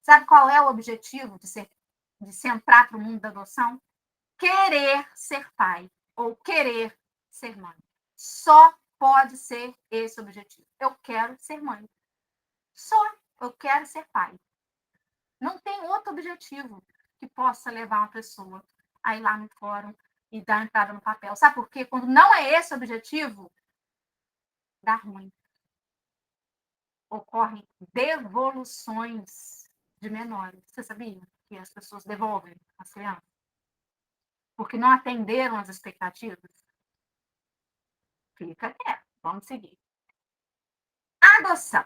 Sabe qual é o objetivo de se entrar para o mundo da adoção? Querer ser pai ou querer ser mãe. Só pode ser esse o objetivo. Eu quero ser mãe. Só eu quero ser pai. Não tem outro objetivo que possa levar uma pessoa a ir lá no fórum e dar entrada no papel. Sabe por quê? Quando não é esse o objetivo, dá ruim. Ocorrem devoluções de menores. Você sabia que as pessoas devolvem as crianças? Porque não atenderam as expectativas? Fica quieto. Vamos seguir. Adoção.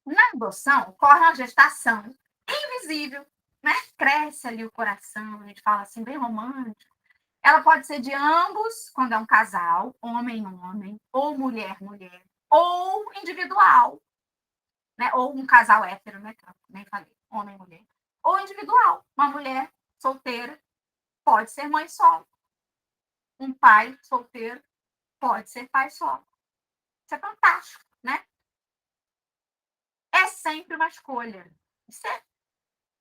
Na adoção, ocorre uma gestação invisível, né? Cresce ali o coração, a gente fala assim, bem romântico. Ela pode ser de ambos, quando é um casal, homem, ou mulher, ou individual, né? Ou um casal hétero, né? Nem falei, homem, mulher. Ou individual. Uma mulher solteira pode ser mãe solo. Um pai solteiro pode ser pai solo. Isso é fantástico, né? É sempre uma escolha. Você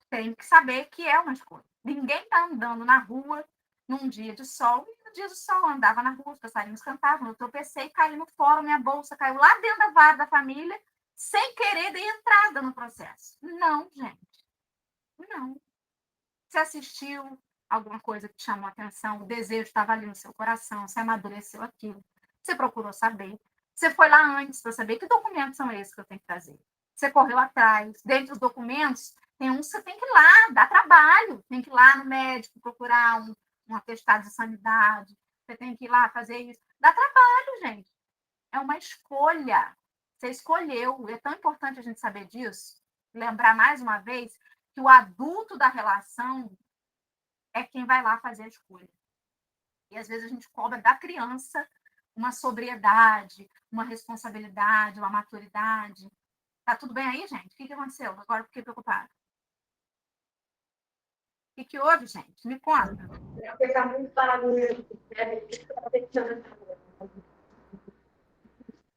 tem que saber que é uma escolha. Ninguém está andando na rua num dia de sol, e no dia de sol eu andava na rua, os passarinhos cantavam, eu tropecei, caí no fórum, minha bolsa caiu lá dentro da vara da família, sem querer dar entrada no processo. Não, gente. Não. Você assistiu alguma coisa que te chamou a atenção, o desejo estava ali no seu coração, você amadureceu aquilo, você procurou saber, você foi lá antes para saber que documentos são esses que eu tenho que trazer. Você correu atrás, dentre os documentos, tem uns que você tem que ir lá, dá trabalho, tem que ir lá no médico procurar um atestado de sanidade, você tem que ir lá fazer isso. Dá trabalho, gente. É uma escolha. Você escolheu. É tão importante a gente saber disso. Lembrar mais uma vez que o adulto da relação é quem vai lá fazer a escolha. E às vezes a gente cobra da criança uma sobriedade, uma responsabilidade, uma maturidade. Tá tudo bem aí, gente? O que aconteceu? Agora eu fiquei preocupada. O que houve, gente? Me conta. Está muito barulho.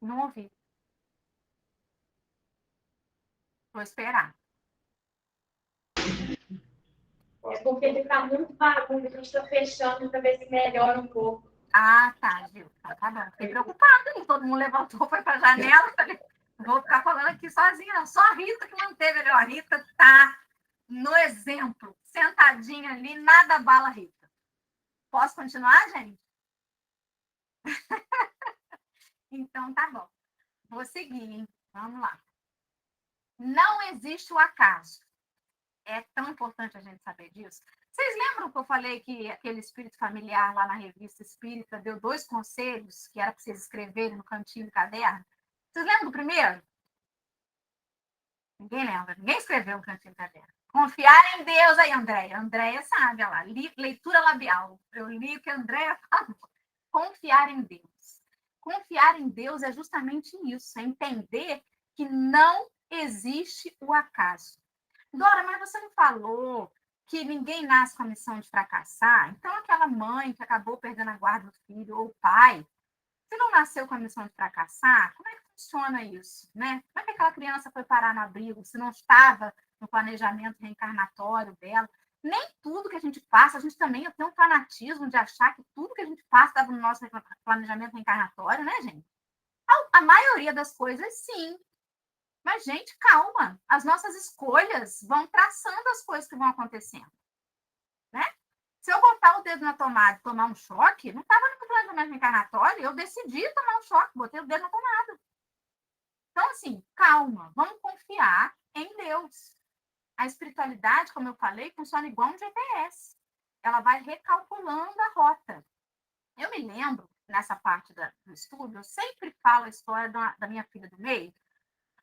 Não ouvi. Vou esperar. É porque ele está muito barulho, a gente está fechando para ver se melhora um pouco. Ah, tá, viu? Tá bom. Fiquei preocupada. Todo mundo levantou, foi para a janela. Falei, vou ficar falando aqui sozinha, não. Só a Rita que manteve ali. A Rita tá no exemplo, sentadinha ali, nada bala a Rita. Posso continuar, gente? Então, tá bom. Vou seguir, hein? Vamos lá. Não existe o acaso. É tão importante a gente saber disso. Vocês lembram que eu falei que aquele espírito familiar lá na revista Espírita deu 2 conselhos que era para vocês escreverem no cantinho do caderno? Vocês lembram do primeiro? Ninguém lembra. Ninguém escreveu no cantinho do caderno. Confiar em Deus aí, Andréia. Andréia sabe, olha lá. Leitura labial. Eu li o que a Andréia falou. Confiar em Deus. Confiar em Deus é justamente isso. É entender que não existe o acaso. Dora, mas você não falou que ninguém nasce com a missão de fracassar? Então, aquela mãe que acabou perdendo a guarda do filho, ou o pai, se não nasceu com a missão de fracassar, como é que funciona isso? Né? Como é que aquela criança foi parar no abrigo se não estava no planejamento reencarnatório dela? Nem tudo que a gente passa, a gente também tem um fanatismo de achar que tudo que a gente passa estava no nosso planejamento reencarnatório, né, gente? A maioria das coisas, sim. Mas, gente, calma. As nossas escolhas vão traçando as coisas que vão acontecendo. Né? Se eu botar o dedo na tomada e tomar um choque, não estava no planejamento reencarnatório, eu decidi tomar um choque, botei o dedo na tomada. Então, assim, calma, vamos confiar em Deus. A espiritualidade, como eu falei, funciona igual um GPS. Ela vai recalculando a rota. Eu me lembro, nessa parte do estudo, eu sempre falo a história da minha filha do meio.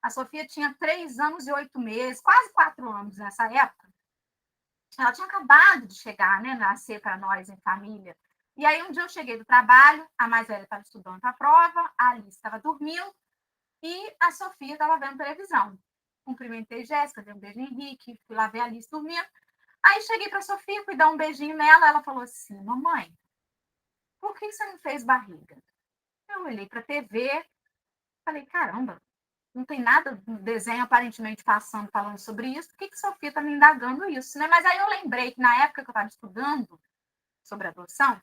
A Sofia tinha 3 anos e 8 meses, quase 4 anos nessa época. Ela tinha acabado de chegar, né, nascer para nós em família. E aí um dia eu cheguei do trabalho, a mais velha estava estudando para a prova, a Alice estava dormindo e a Sofia estava vendo televisão. Cumprimentei Jéssica, dei um beijo em Henrique, fui lá ver a Alice dormindo. Aí cheguei para a Sofia, fui dar um beijinho nela, ela falou assim, mamãe, por que você não fez barriga? Eu olhei para a TV, falei, caramba, não tem nada no desenho aparentemente passando, falando sobre isso, por que a Sofia está me indagando isso, né? Mas aí eu lembrei que na época que eu estava estudando sobre adoção,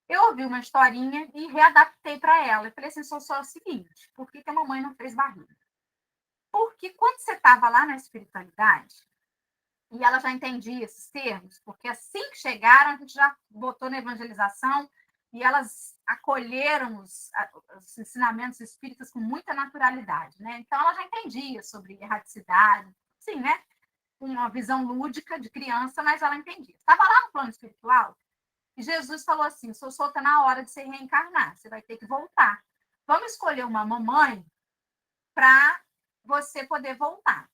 Eu ouvi uma historinha e readaptei para ela. Eu falei assim, só é o seguinte, por que a mamãe não fez barriga? Porque quando você estava lá na espiritualidade, e ela já entendia esses termos, porque assim que chegaram, a gente já botou na evangelização e elas acolheram os ensinamentos espíritas com muita naturalidade, né? Então, ela já entendia sobre erraticidade, sim, né? Com uma visão lúdica de criança, mas ela entendia. Estava lá no plano espiritual e Jesus falou assim, sou solta na hora de você reencarnar, você vai ter que voltar. Vamos escolher uma mamãe para você poder voltar.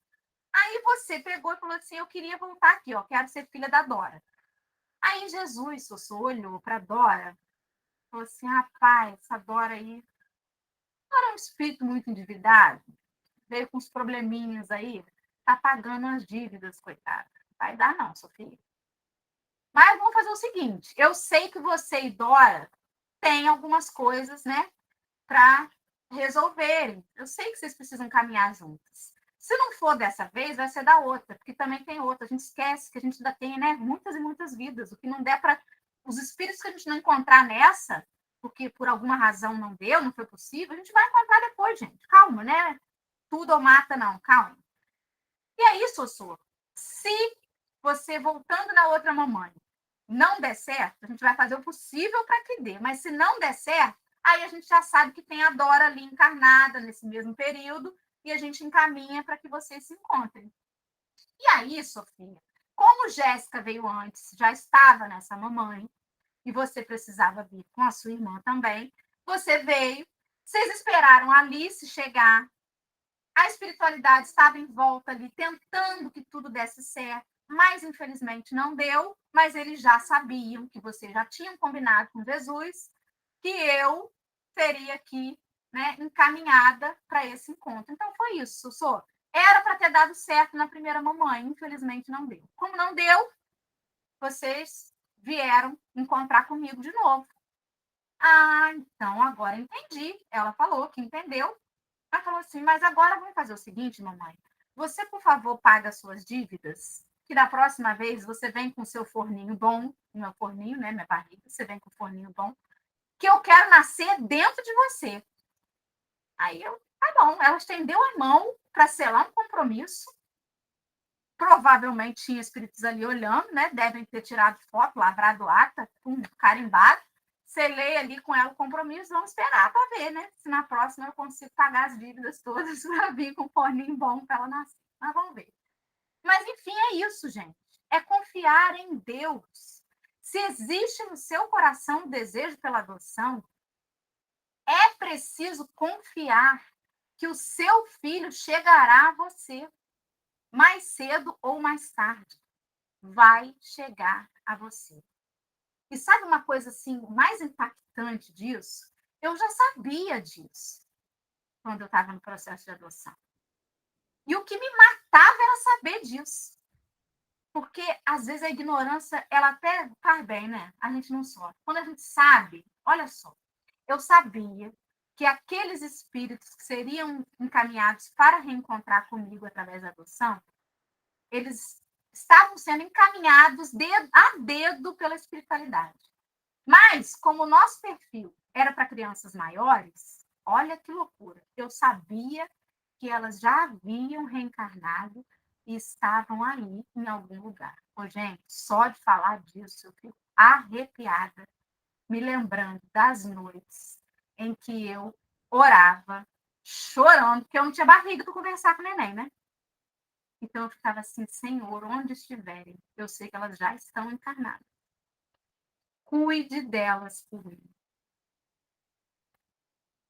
Aí você pegou e falou assim: eu queria voltar aqui, ó, quero ser filha da Dora. Aí Jesus, Sossô, olhou para Dora e falou assim: rapaz, essa Dora aí era um espírito muito endividado, veio com uns probleminhas aí, tá pagando as dívidas, coitada. Vai dar não, Sofia. Mas vamos fazer o seguinte: eu sei que você e Dora têm algumas coisas, né, para resolverem. Eu sei que vocês precisam caminhar juntas. Se não for dessa vez, vai ser da outra, porque também tem outra. A gente esquece que a gente ainda tem, né, muitas e muitas vidas. O que não der para. Os espíritos que a gente não encontrar nessa, porque por alguma razão não deu, não foi possível, a gente vai encontrar depois, gente. Calma, né? Tudo ou mata, não, calma. E aí, Sossô, se você voltando na outra mamãe não der certo, a gente vai fazer o possível para que dê. Mas se não der certo, aí a gente já sabe que tem a Dora ali encarnada nesse mesmo período e a gente encaminha para que vocês se encontrem. E aí, Sofia, como Jéssica veio antes, já estava nessa mamãe, e você precisava vir com a sua irmã também, você veio, vocês esperaram a Alice chegar, a espiritualidade estava em volta ali, tentando que tudo desse certo, mas infelizmente não deu. Mas eles já sabiam que vocês já tinham combinado com Jesus que eu seria aqui, né, encaminhada para esse encontro. Então foi isso, Sussô. Era para ter dado certo na primeira mamãe, infelizmente não deu. Como não deu, vocês vieram encontrar comigo de novo. Ah, então agora entendi. Ela falou que entendeu. Ela falou assim, mas agora vamos fazer o seguinte, mamãe. Você, por favor, paga as suas dívidas, que da próxima vez você vem com o seu forninho bom, meu forninho, né, minha barriga, você vem com o forninho bom, que eu quero nascer dentro de você. Aí eu, tá bom. Ela estendeu a mão para selar um compromisso. Provavelmente tinha espíritos ali olhando, né? Devem ter tirado foto, lavrado ata, carimbado. Selei ali com ela o compromisso, vamos esperar para ver, né? Se na próxima eu consigo pagar as dívidas todas para vir com um forninho bom para ela nascer. Mas vamos ver. Mas, enfim, é isso, gente. É confiar em Deus. Se existe no seu coração o desejo pela adoção, é preciso confiar que o seu filho chegará a você, mais cedo ou mais tarde. Vai chegar a você. E sabe uma coisa assim, mais impactante disso? Eu já sabia disso quando eu estava no processo de adoção. E o que me matava era saber disso. Porque, às vezes, a ignorância, ela até faz bem, né? A gente não sofre. Quando a gente sabe, olha só, eu sabia que aqueles espíritos que seriam encaminhados para reencontrar comigo através da adoção, eles estavam sendo encaminhados a dedo pela espiritualidade. Mas, como o nosso perfil era para crianças maiores, olha que loucura. Eu sabia que elas já haviam reencarnado e estavam aí em algum lugar. Ô, gente, só de falar disso eu fico arrepiada, me lembrando das noites em que eu orava, chorando, porque eu não tinha barriga para conversar com o neném, né? Então eu ficava assim, Senhor, onde estiverem, eu sei que elas já estão encarnadas. Cuide delas por mim.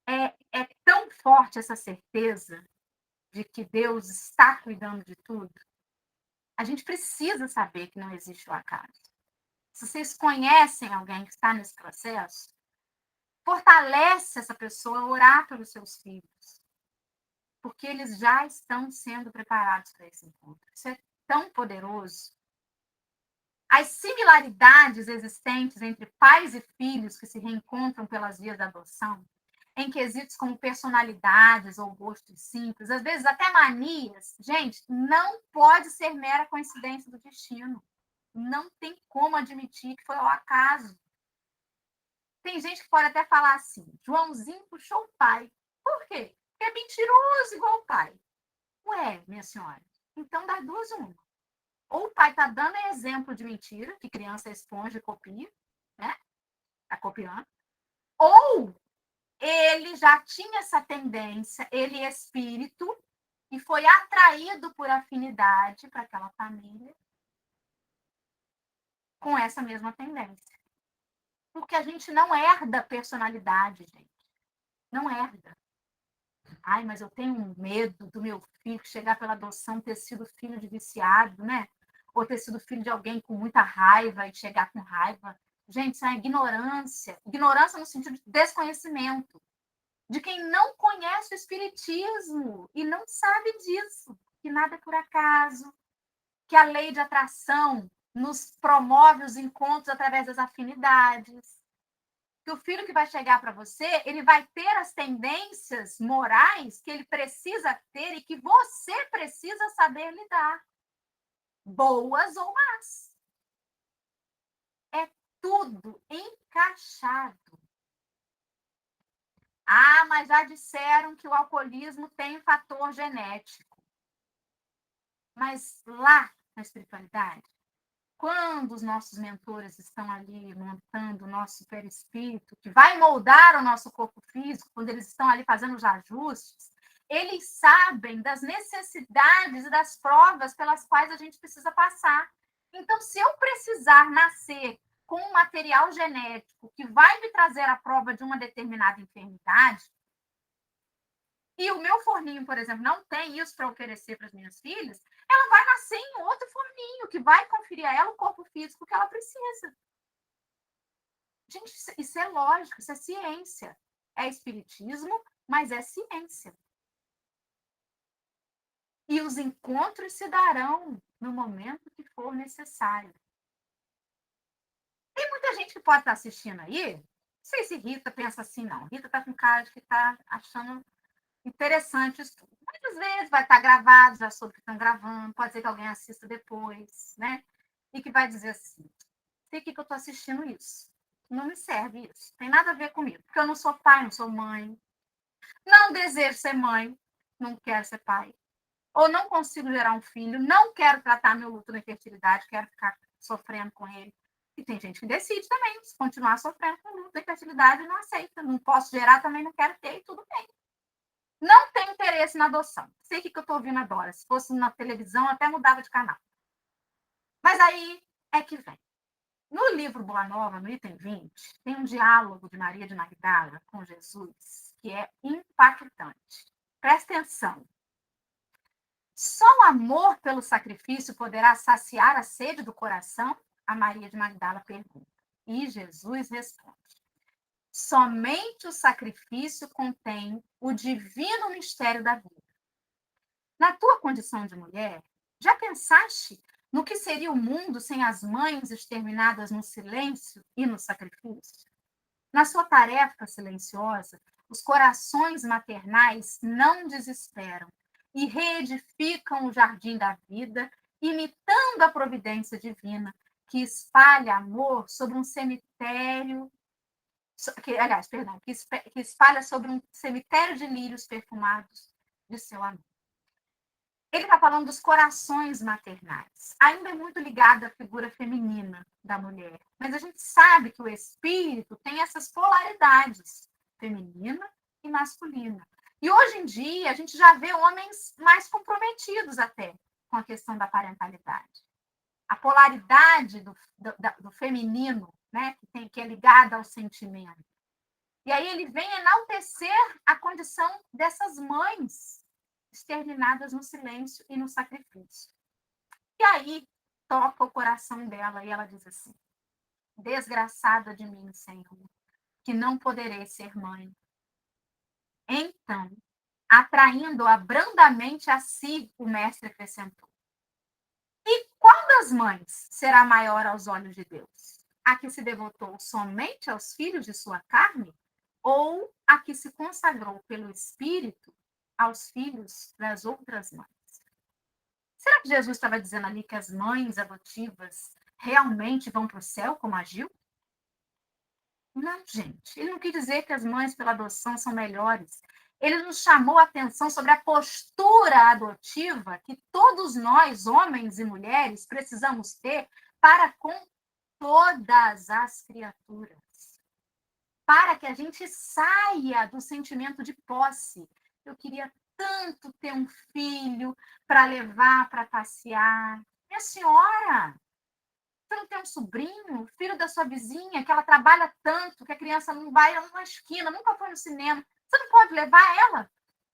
É tão forte essa certeza de que Deus está cuidando de tudo. A gente precisa saber que não existe o acaso. Se vocês conhecem alguém que está nesse processo, fortalece essa pessoa a orar pelos seus filhos, porque eles já estão sendo preparados para esse encontro. Isso é tão poderoso. As similaridades existentes entre pais e filhos que se reencontram pelas vias da adoção, em quesitos como personalidades ou gostos simples, às vezes até manias, gente, não pode ser mera coincidência do destino. Não tem como admitir que foi ao acaso. Tem gente que pode até falar assim, Joãozinho puxou o pai. Por quê? Porque é mentiroso igual o pai. Ué, minha senhora, então das duas uma. Ou o pai está dando exemplo de mentira, que criança é esponja e copia, né? Está copiando. Ou ele já tinha essa tendência, ele é espírito, e foi atraído por afinidade para aquela família com essa mesma tendência. Porque a gente não herda personalidade, gente. Não herda. Ai, mas eu tenho um medo do meu filho chegar pela adoção ter sido filho de viciado, né? Ou ter sido filho de alguém com muita raiva e chegar com raiva. Gente, isso é ignorância. Ignorância no sentido de desconhecimento. De quem não conhece o espiritismo e não sabe disso. Que nada é por acaso. Que a lei de atração nos promove os encontros através das afinidades. Que o filho que vai chegar para você, ele vai ter as tendências morais que ele precisa ter e que você precisa saber lidar, boas ou más. É tudo encaixado. Ah, mas já disseram que o alcoolismo tem fator genético. Mas lá na espiritualidade, quando os nossos mentores estão ali montando o nosso perispírito, que vai moldar o nosso corpo físico, quando eles estão ali fazendo os ajustes, eles sabem das necessidades e das provas pelas quais a gente precisa passar. Então, se eu precisar nascer com um material genético que vai me trazer a prova de uma determinada enfermidade, e o meu forninho, por exemplo, não tem isso para oferecer para as minhas filhas, ela vai nascer em outro forninho, que vai conferir a ela o corpo físico que ela precisa. Gente, isso é lógico, isso é ciência. É espiritismo, mas é ciência. E os encontros se darão no momento que for necessário. Tem muita gente que pode estar assistindo aí, não sei se Rita pensa assim, não. Rita está com cara de que está achando interessante isso tudo. Mas às vezes vai estar gravado, já soube que estão gravando, pode ser que alguém assista depois, né? E que vai dizer assim, sei que eu estou assistindo isso. Não me serve isso. Tem nada a ver comigo. Porque eu não sou pai, não sou mãe. Não desejo ser mãe. Não quero ser pai. Ou não consigo gerar um filho. Não quero tratar meu luto da infertilidade. Quero ficar sofrendo com ele. E tem gente que decide também continuar sofrendo com o luto da infertilidade e não aceita. Não posso gerar, também não quero ter e tudo bem. Não tenho interesse na adoção. Sei o que eu estou ouvindo agora. Se fosse na televisão, até mudava de canal. Mas aí é que vem. No livro Boa Nova, no item 20, tem um diálogo de Maria de Magdala com Jesus que é impactante. Presta atenção. Só o amor pelo sacrifício poderá saciar a sede do coração? A Maria de Magdala pergunta. E Jesus responde. Somente o sacrifício contém o divino mistério da vida. Na tua condição de mulher, já pensaste no que seria o mundo sem as mães exterminadas no silêncio e no sacrifício? Na sua tarefa silenciosa, os corações maternais não desesperam e reedificam o jardim da vida, imitando a providência divina que espalha amor sobre um cemitério, que espalha sobre um cemitério de lírios perfumados de seu amor. Ele está falando dos corações maternais. Ainda é muito ligado à figura feminina da mulher. Mas a gente sabe que o espírito tem essas polaridades, feminina e masculina. E hoje em dia, a gente já vê homens mais comprometidos até com a questão da parentalidade. A polaridade do feminino, né, que é ligada ao sentimento. E aí ele vem enaltecer a condição dessas mães exterminadas no silêncio e no sacrifício. E aí toca o coração dela e ela diz assim: desgraçada de mim, Senhor, que não poderei ser mãe. Então, atraindo-a brandamente a si, o mestre acrescentou: e qual das mães será maior aos olhos de Deus? A que se devotou somente aos filhos de sua carne? Ou a que se consagrou pelo Espírito aos filhos das outras mães? Será que Jesus estava dizendo ali que as mães adotivas realmente vão para o céu, como agiu? Não, gente. Ele não quis dizer que as mães pela adoção são melhores. Ele nos chamou a atenção sobre a postura adotiva que todos nós, homens e mulheres, precisamos ter para com todas as criaturas. Para que a gente saia do sentimento de posse. Eu queria tanto ter um filho para levar para passear. Minha senhora, você não tem um sobrinho, filho da sua vizinha, que ela trabalha tanto, que a criança não vai numa esquina, nunca foi no cinema. Você não pode levar ela?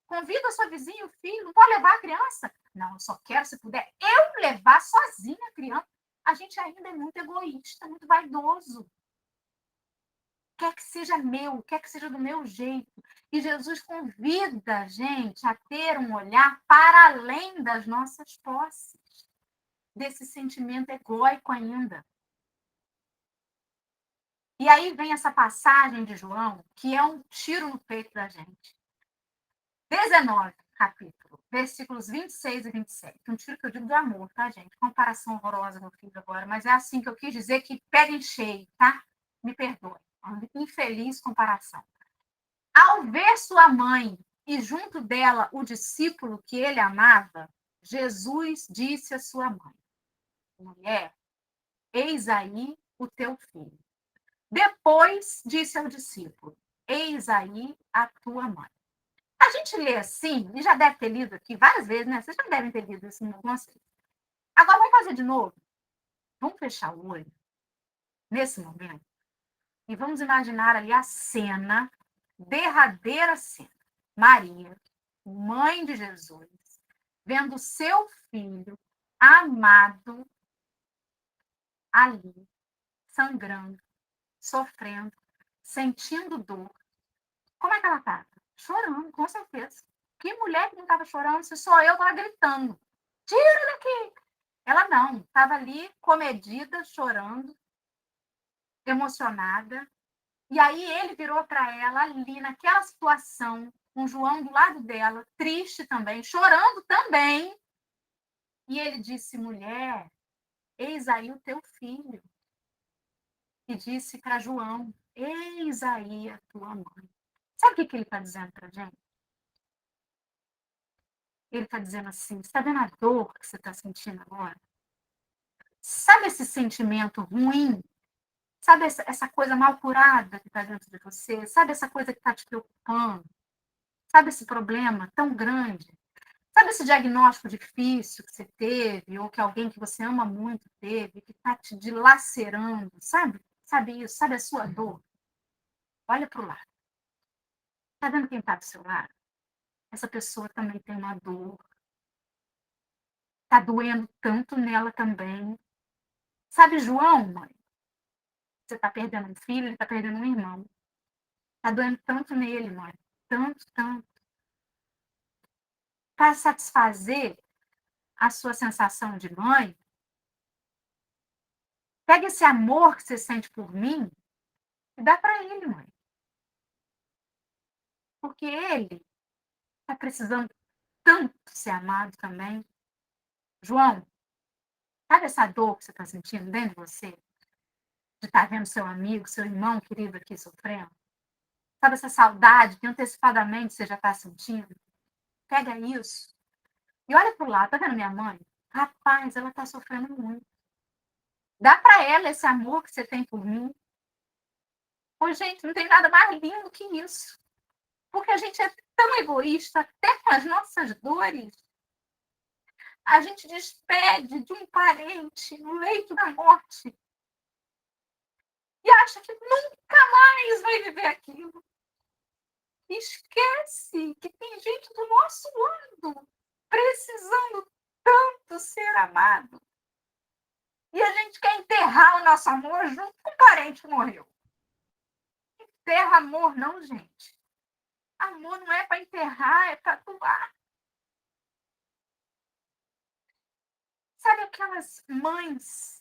Convida a sua vizinha, o filho, não pode levar a criança? Não, eu só quero, se puder, eu levar sozinha a criança. A gente ainda é muito egoísta, muito vaidoso. Quer que seja meu, quer que seja do meu jeito. E Jesus convida a gente a ter um olhar para além das nossas posses, desse sentimento egóico ainda. E aí vem essa passagem de João, que é um tiro no peito da gente. 19, capítulo, versículos 26 e 27. Um tiro que eu digo do amor, tá, gente? Comparação horrorosa que eu fiz agora, mas é assim que eu quis dizer, que pega em cheio, tá? Me perdoe. Uma infeliz comparação. Ao ver sua mãe e junto dela o discípulo que ele amava, Jesus disse à sua mãe: mulher, eis aí o teu filho. Depois disse ao discípulo: eis aí a tua mãe. A gente lê assim, e já deve ter lido aqui várias vezes, né? Vocês já devem ter lido isso no conceito. Agora vamos fazer de novo. Vamos fechar o olho nesse momento e vamos imaginar ali a cena, derradeira cena. Maria, mãe de Jesus, vendo seu filho amado ali, sangrando, sofrendo, sentindo dor. Como é que ela estava? Chorando, com certeza. Que mulher que não estava chorando se só eu estava gritando? Tira daqui! Ela não, estava ali comedida, chorando, emocionada. E aí ele virou para ela ali, naquela situação, com João do lado dela, triste também, chorando também. E ele disse: mulher, eis aí o teu filho. E disse para João: eis aí a tua mãe. Sabe o que ele está dizendo para a gente? Ele está dizendo assim: você está vendo a dor que você está sentindo agora? Sabe esse sentimento ruim? Sabe essa coisa mal curada que está dentro de você? Sabe essa coisa que está te preocupando? Sabe esse problema tão grande? Sabe esse diagnóstico difícil que você teve, ou que alguém que você ama muito teve, que está te dilacerando? Sabe? Sabe isso? Sabe a sua dor? Olha para o lado. Está vendo quem está do seu lado? Essa pessoa também tem uma dor. Está doendo tanto nela também. Sabe, João, mãe? Você está perdendo um filho, ele está perdendo um irmão. Está doendo tanto nele, mãe. Tanto, tanto. Para satisfazer a sua sensação de mãe, pega esse amor que você sente por mim e dá para ele, mãe. Porque ele está precisando tanto ser amado também. João, sabe essa dor que você está sentindo dentro de você? De estar vendo seu amigo, seu irmão querido aqui sofrendo? Sabe essa saudade que antecipadamente você já está sentindo? Pega isso e olha para o lado. Tá vendo minha mãe? Rapaz, ela está sofrendo muito. Dá para ela esse amor que você tem por mim. Ô, gente, não tem nada mais lindo que isso. Porque a gente é tão egoísta, até com as nossas dores. A gente despede de um parente no leito da morte e acha que nunca mais vai viver aquilo. E esquece que tem gente do nosso lado precisando tanto ser amado. E a gente quer enterrar o nosso amor junto com o parente que morreu. Enterra amor, não, gente. Amor não é para enterrar, é para doar. Sabe aquelas mães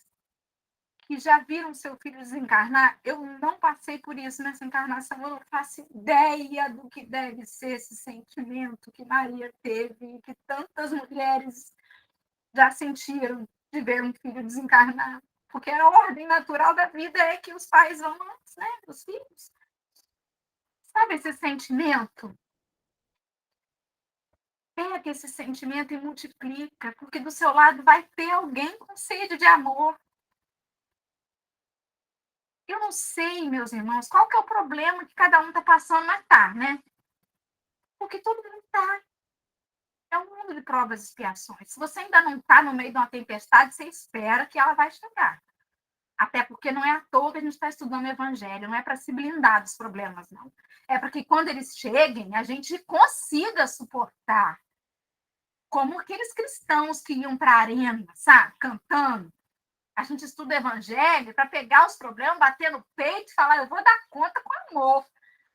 que já viram seu filho desencarnar? Eu não passei por isso nessa encarnação, eu não faço ideia do que deve ser esse sentimento que Maria teve e que tantas mulheres já sentiram de ver um filho desencarnar. Porque a ordem natural da vida é que os pais vão antes, né, dos filhos. Sabe esse sentimento? Pega esse sentimento e multiplica, porque do seu lado vai ter alguém com sede de amor. Eu não sei, meus irmãos, qual que é o problema que cada um está passando, mas tá, né? Porque todo mundo está. É um mundo de provas e expiações. Se você ainda não está no meio de uma tempestade, você espera que ela vai chegar. Até porque não é à toa que a gente está estudando o Evangelho, não é para se blindar dos problemas, não. É para que quando eles cheguem, a gente consiga suportar. Como aqueles cristãos que iam para a arena, sabe, cantando. A gente estuda o Evangelho para pegar os problemas, bater no peito e falar, eu vou dar conta com amor.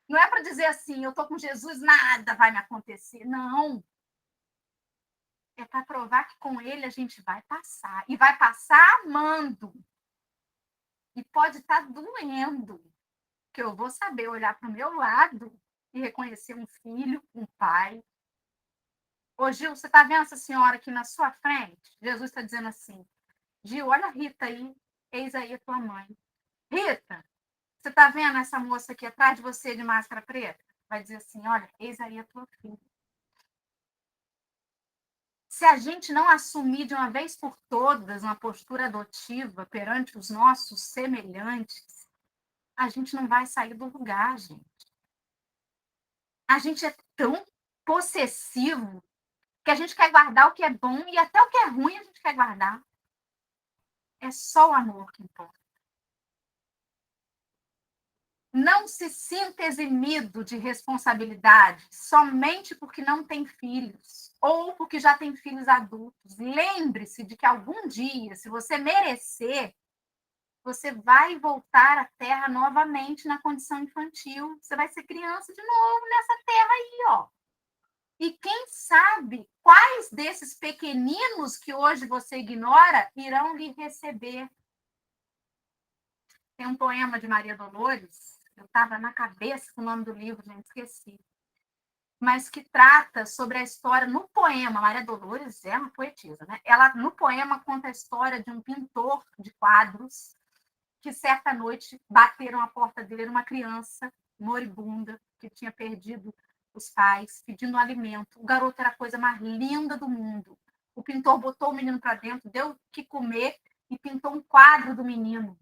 Não é para dizer assim, eu estou com Jesus, nada vai me acontecer. Não. É para provar que com ele a gente vai passar. E vai passar amando. E pode estar doendo. Que eu vou saber olhar para o meu lado e reconhecer um filho, um pai. Ô, Gil, você está vendo essa senhora aqui na sua frente? Jesus está dizendo assim, Gil, olha a Rita aí, eis aí a tua mãe. Rita, você está vendo essa moça aqui atrás de você de máscara preta? Vai dizer assim, olha, eis aí a tua filha. Se a gente não assumir de uma vez por todas uma postura adotiva perante os nossos semelhantes, a gente não vai sair do lugar, gente. A gente é tão possessivo que a gente quer guardar o que é bom e até o que é ruim a gente quer guardar. É só o amor que importa. Não se sinta eximido de responsabilidade somente porque não tem filhos ou porque já tem filhos adultos. Lembre-se de que algum dia, se você merecer, você vai voltar à Terra novamente na condição infantil. Você vai ser criança de novo nessa Terra aí, ó. E quem sabe quais desses pequeninos que hoje você ignora irão lhe receber. Tem um poema de Maria Dolores, eu estava na cabeça com o nome do livro, gente, esqueci. Mas que trata sobre a história, no poema, Maria Dolores é uma poetisa, né? Ela, no poema, conta a história de um pintor de quadros que certa noite bateram a porta dele, era uma criança moribunda, que tinha perdido os pais, pedindo alimento. O garoto era a coisa mais linda do mundo. O pintor botou o menino para dentro, deu o que comer e pintou um quadro do menino.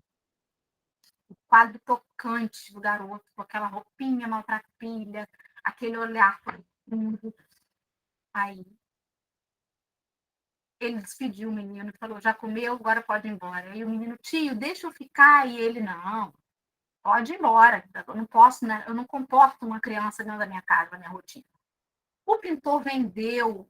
O quadro tocante do garoto, com aquela roupinha maltrapilha, aquele olhar profundo. Aí ele despediu o menino e falou, já comeu, agora pode ir embora. E o menino, tio, deixa eu ficar. E ele, não, pode ir embora. Eu não posso, né? Eu não comporto uma criança dentro da minha casa, da minha rotina. O pintor vendeu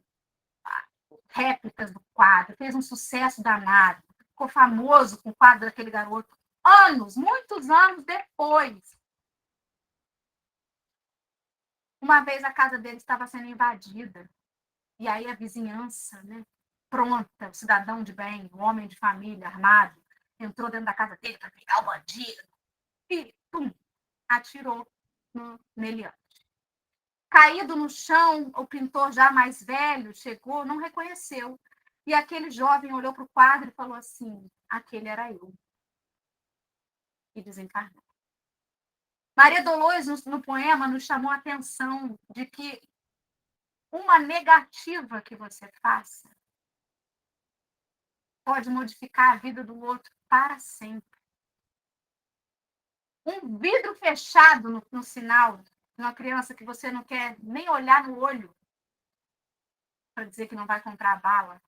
réplicas do quadro, fez um sucesso danado, ficou famoso com o quadro daquele garoto. Anos, muitos anos depois. Uma vez a casa dele estava sendo invadida. E aí a vizinhança, né, pronta, o cidadão de bem, o homem de família, armado, entrou dentro da casa dele para pegar o bandido e, pum, atirou nele antes. Caído no chão, o pintor já mais velho chegou, não reconheceu. E aquele jovem olhou para o quadro e falou assim, aquele era eu. E desencarnou. Maria Dolores, no poema, nos chamou a atenção de que uma negativa que você faça pode modificar a vida do outro para sempre. Um vidro fechado no sinal de uma criança que você não quer nem olhar no olho para dizer que não vai comprar bala,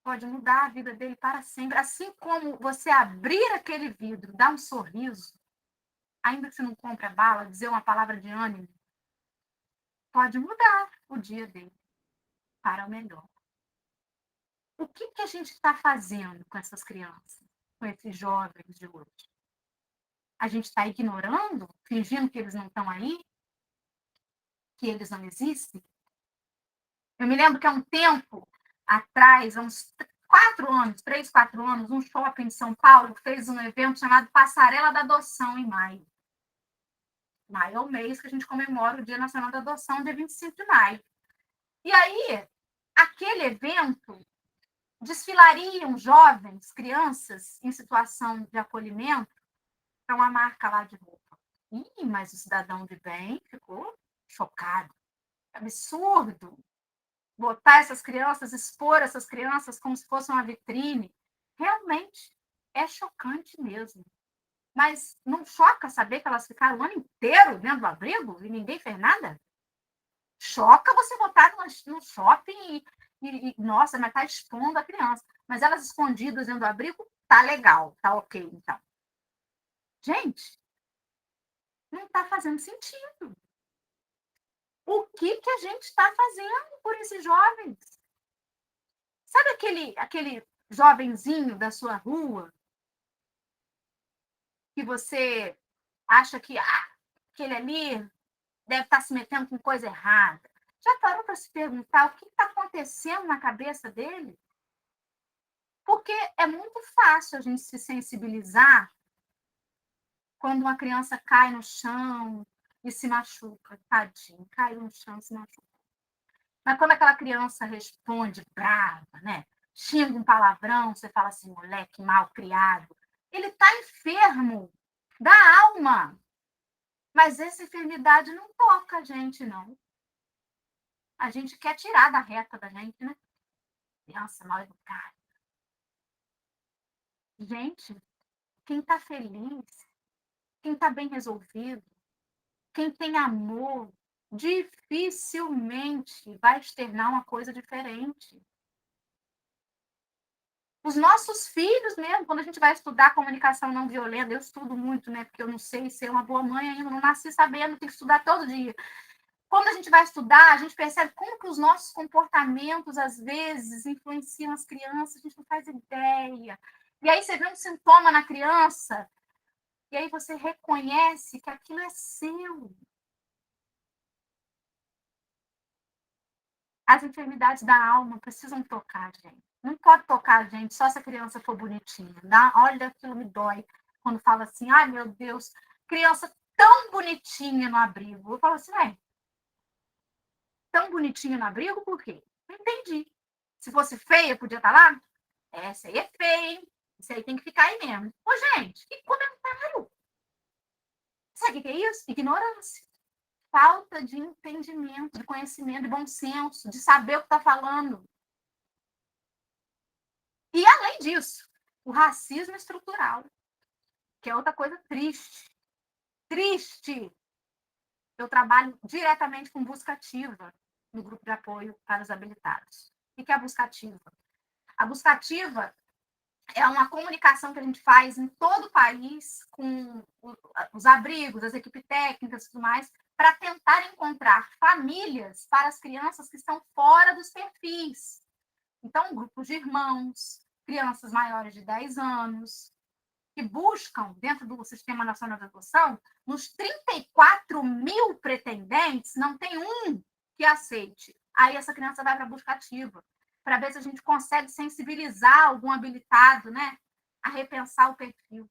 pode mudar a vida dele para sempre. Assim como você abrir aquele vidro, dar um sorriso, ainda que você não compre a bala, dizer uma palavra de ânimo, pode mudar o dia dele para o melhor. O que a gente está fazendo com essas crianças, com esses jovens de hoje? A gente está ignorando, fingindo que eles não estão aí, que eles não existem? Eu me lembro que há um tempo atrás, há uns 4 anos, 3, 4 anos, um shopping em São Paulo fez um evento chamado Passarela da Adoção em maio. Maio é o mês que a gente comemora o Dia Nacional da Adoção, dia 25 de maio. E aí, aquele evento desfilariam jovens, crianças em situação de acolhimento para uma marca lá de roupa. Ih, mas o cidadão de bem ficou chocado. Absurdo botar essas crianças, expor essas crianças como se fosse uma vitrine. Realmente é chocante mesmo. Mas não choca saber que elas ficaram o ano inteiro dentro do abrigo e ninguém fez nada? Choca você botar no shopping nossa, mas tá expondo a criança. Mas elas escondidas dentro do abrigo, tá legal, tá ok, então. Gente, não tá fazendo sentido. O que a gente está fazendo por esses jovens? Sabe aquele jovenzinho da sua rua que você acha que aquele ali deve estar se metendo com coisa errada? Já parou para se perguntar o que está acontecendo na cabeça dele? Porque é muito fácil a gente se sensibilizar quando uma criança cai no chão e se machuca. Tadinho, caiu no chão e se machuca. Mas quando aquela criança responde brava, né? Xinga um palavrão, você fala assim, moleque mal criado. Ele está enfermo da alma. Mas essa enfermidade não toca a gente, não. A gente quer tirar da reta da gente, né? Criança mal educada. Gente, quem está feliz, quem está bem resolvido, quem tem amor, dificilmente vai externar uma coisa diferente. Os nossos filhos mesmo, quando a gente vai estudar comunicação não violenta, eu estudo muito, né? Porque eu não sei ser uma boa mãe ainda, não nasci sabendo, tem que estudar todo dia. Quando a gente vai estudar, a gente percebe como que os nossos comportamentos, às vezes, influenciam as crianças, a gente não faz ideia. E aí você vê um sintoma na criança, e aí você reconhece que aquilo é seu. As enfermidades da alma precisam tocar a gente. Não pode tocar a gente só se a criança for bonitinha. Olha, aquilo me dói quando fala assim, ai meu Deus, criança tão bonitinha no abrigo. Eu falo assim, tão bonitinha no abrigo por quê? Não entendi. Se fosse feia, podia estar lá? Essa aí é feia, hein? Isso aí tem que ficar aí mesmo. Ô, gente, que comentário! Sabe o que é isso? Ignorância. Falta de entendimento, de conhecimento, de bom senso, de saber o que está falando. E, além disso, o racismo estrutural, que é outra coisa triste. Triste! Eu trabalho diretamente com busca ativa no grupo de apoio para os habilitados. O que é a busca ativa? A busca ativa é uma comunicação que a gente faz em todo o país com os abrigos, as equipes técnicas e tudo mais, para tentar encontrar famílias para as crianças que estão fora dos perfis. Então, grupos de irmãos, crianças maiores de 10 anos, que buscam, dentro do Sistema Nacional de Adoção, nos 34 mil pretendentes, não tem um que aceite. Aí essa criança vai para a busca ativa, para ver se a gente consegue sensibilizar algum habilitado, né, a repensar o perfil.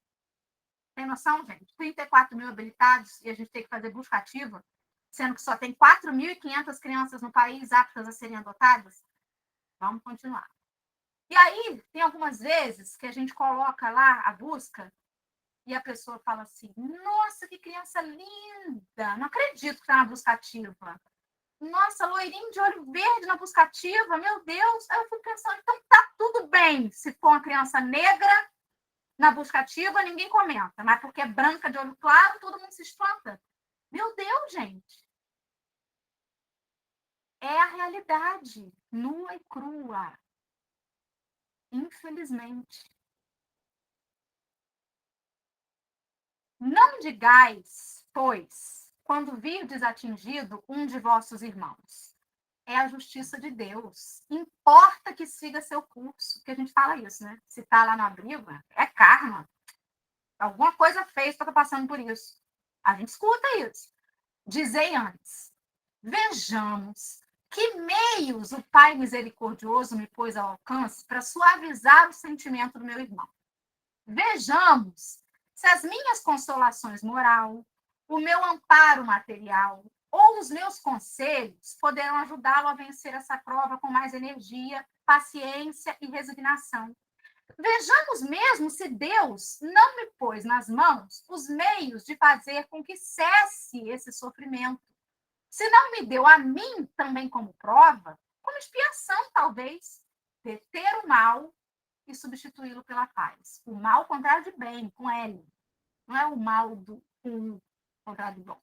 Tem noção, gente? 34 mil habilitados e a gente tem que fazer busca ativa, sendo que só tem 4.500 crianças no país aptas a serem adotadas? Vamos continuar. E aí, tem algumas vezes que a gente coloca lá a busca e a pessoa fala assim, nossa, que criança linda, não acredito que está na busca ativa. Nossa, loirinho de olho verde na busca ativa, meu Deus. Aí eu fui pensando, então tá tudo bem se for uma criança negra na busca ativa, ninguém comenta, mas porque é branca de olho claro, todo mundo se espanta. Meu Deus, gente. É a realidade, nua e crua. Infelizmente. Não digais, pois, quando vir desatingido um de vossos irmãos. É a justiça de Deus. Importa que siga seu curso. Porque a gente fala isso, né? Se está lá no abrigo, é karma. Alguma coisa fez para estar passando por isso. A gente escuta isso. Dizei antes. Vejamos que meios o Pai misericordioso me pôs ao alcance para suavizar o sentimento do meu irmão. Vejamos se as minhas consolações moral, o meu amparo material ou os meus conselhos poderão ajudá-lo a vencer essa prova com mais energia paciência e resignação. Vejamos mesmo se Deus não me pôs nas mãos os meios de fazer com que cesse esse sofrimento. Se não me deu a mim também como prova, como expiação, talvez, deter o mal e substituí-lo pela paz. O mal contrário de bem, com L. Não é o mal do contrário do bom.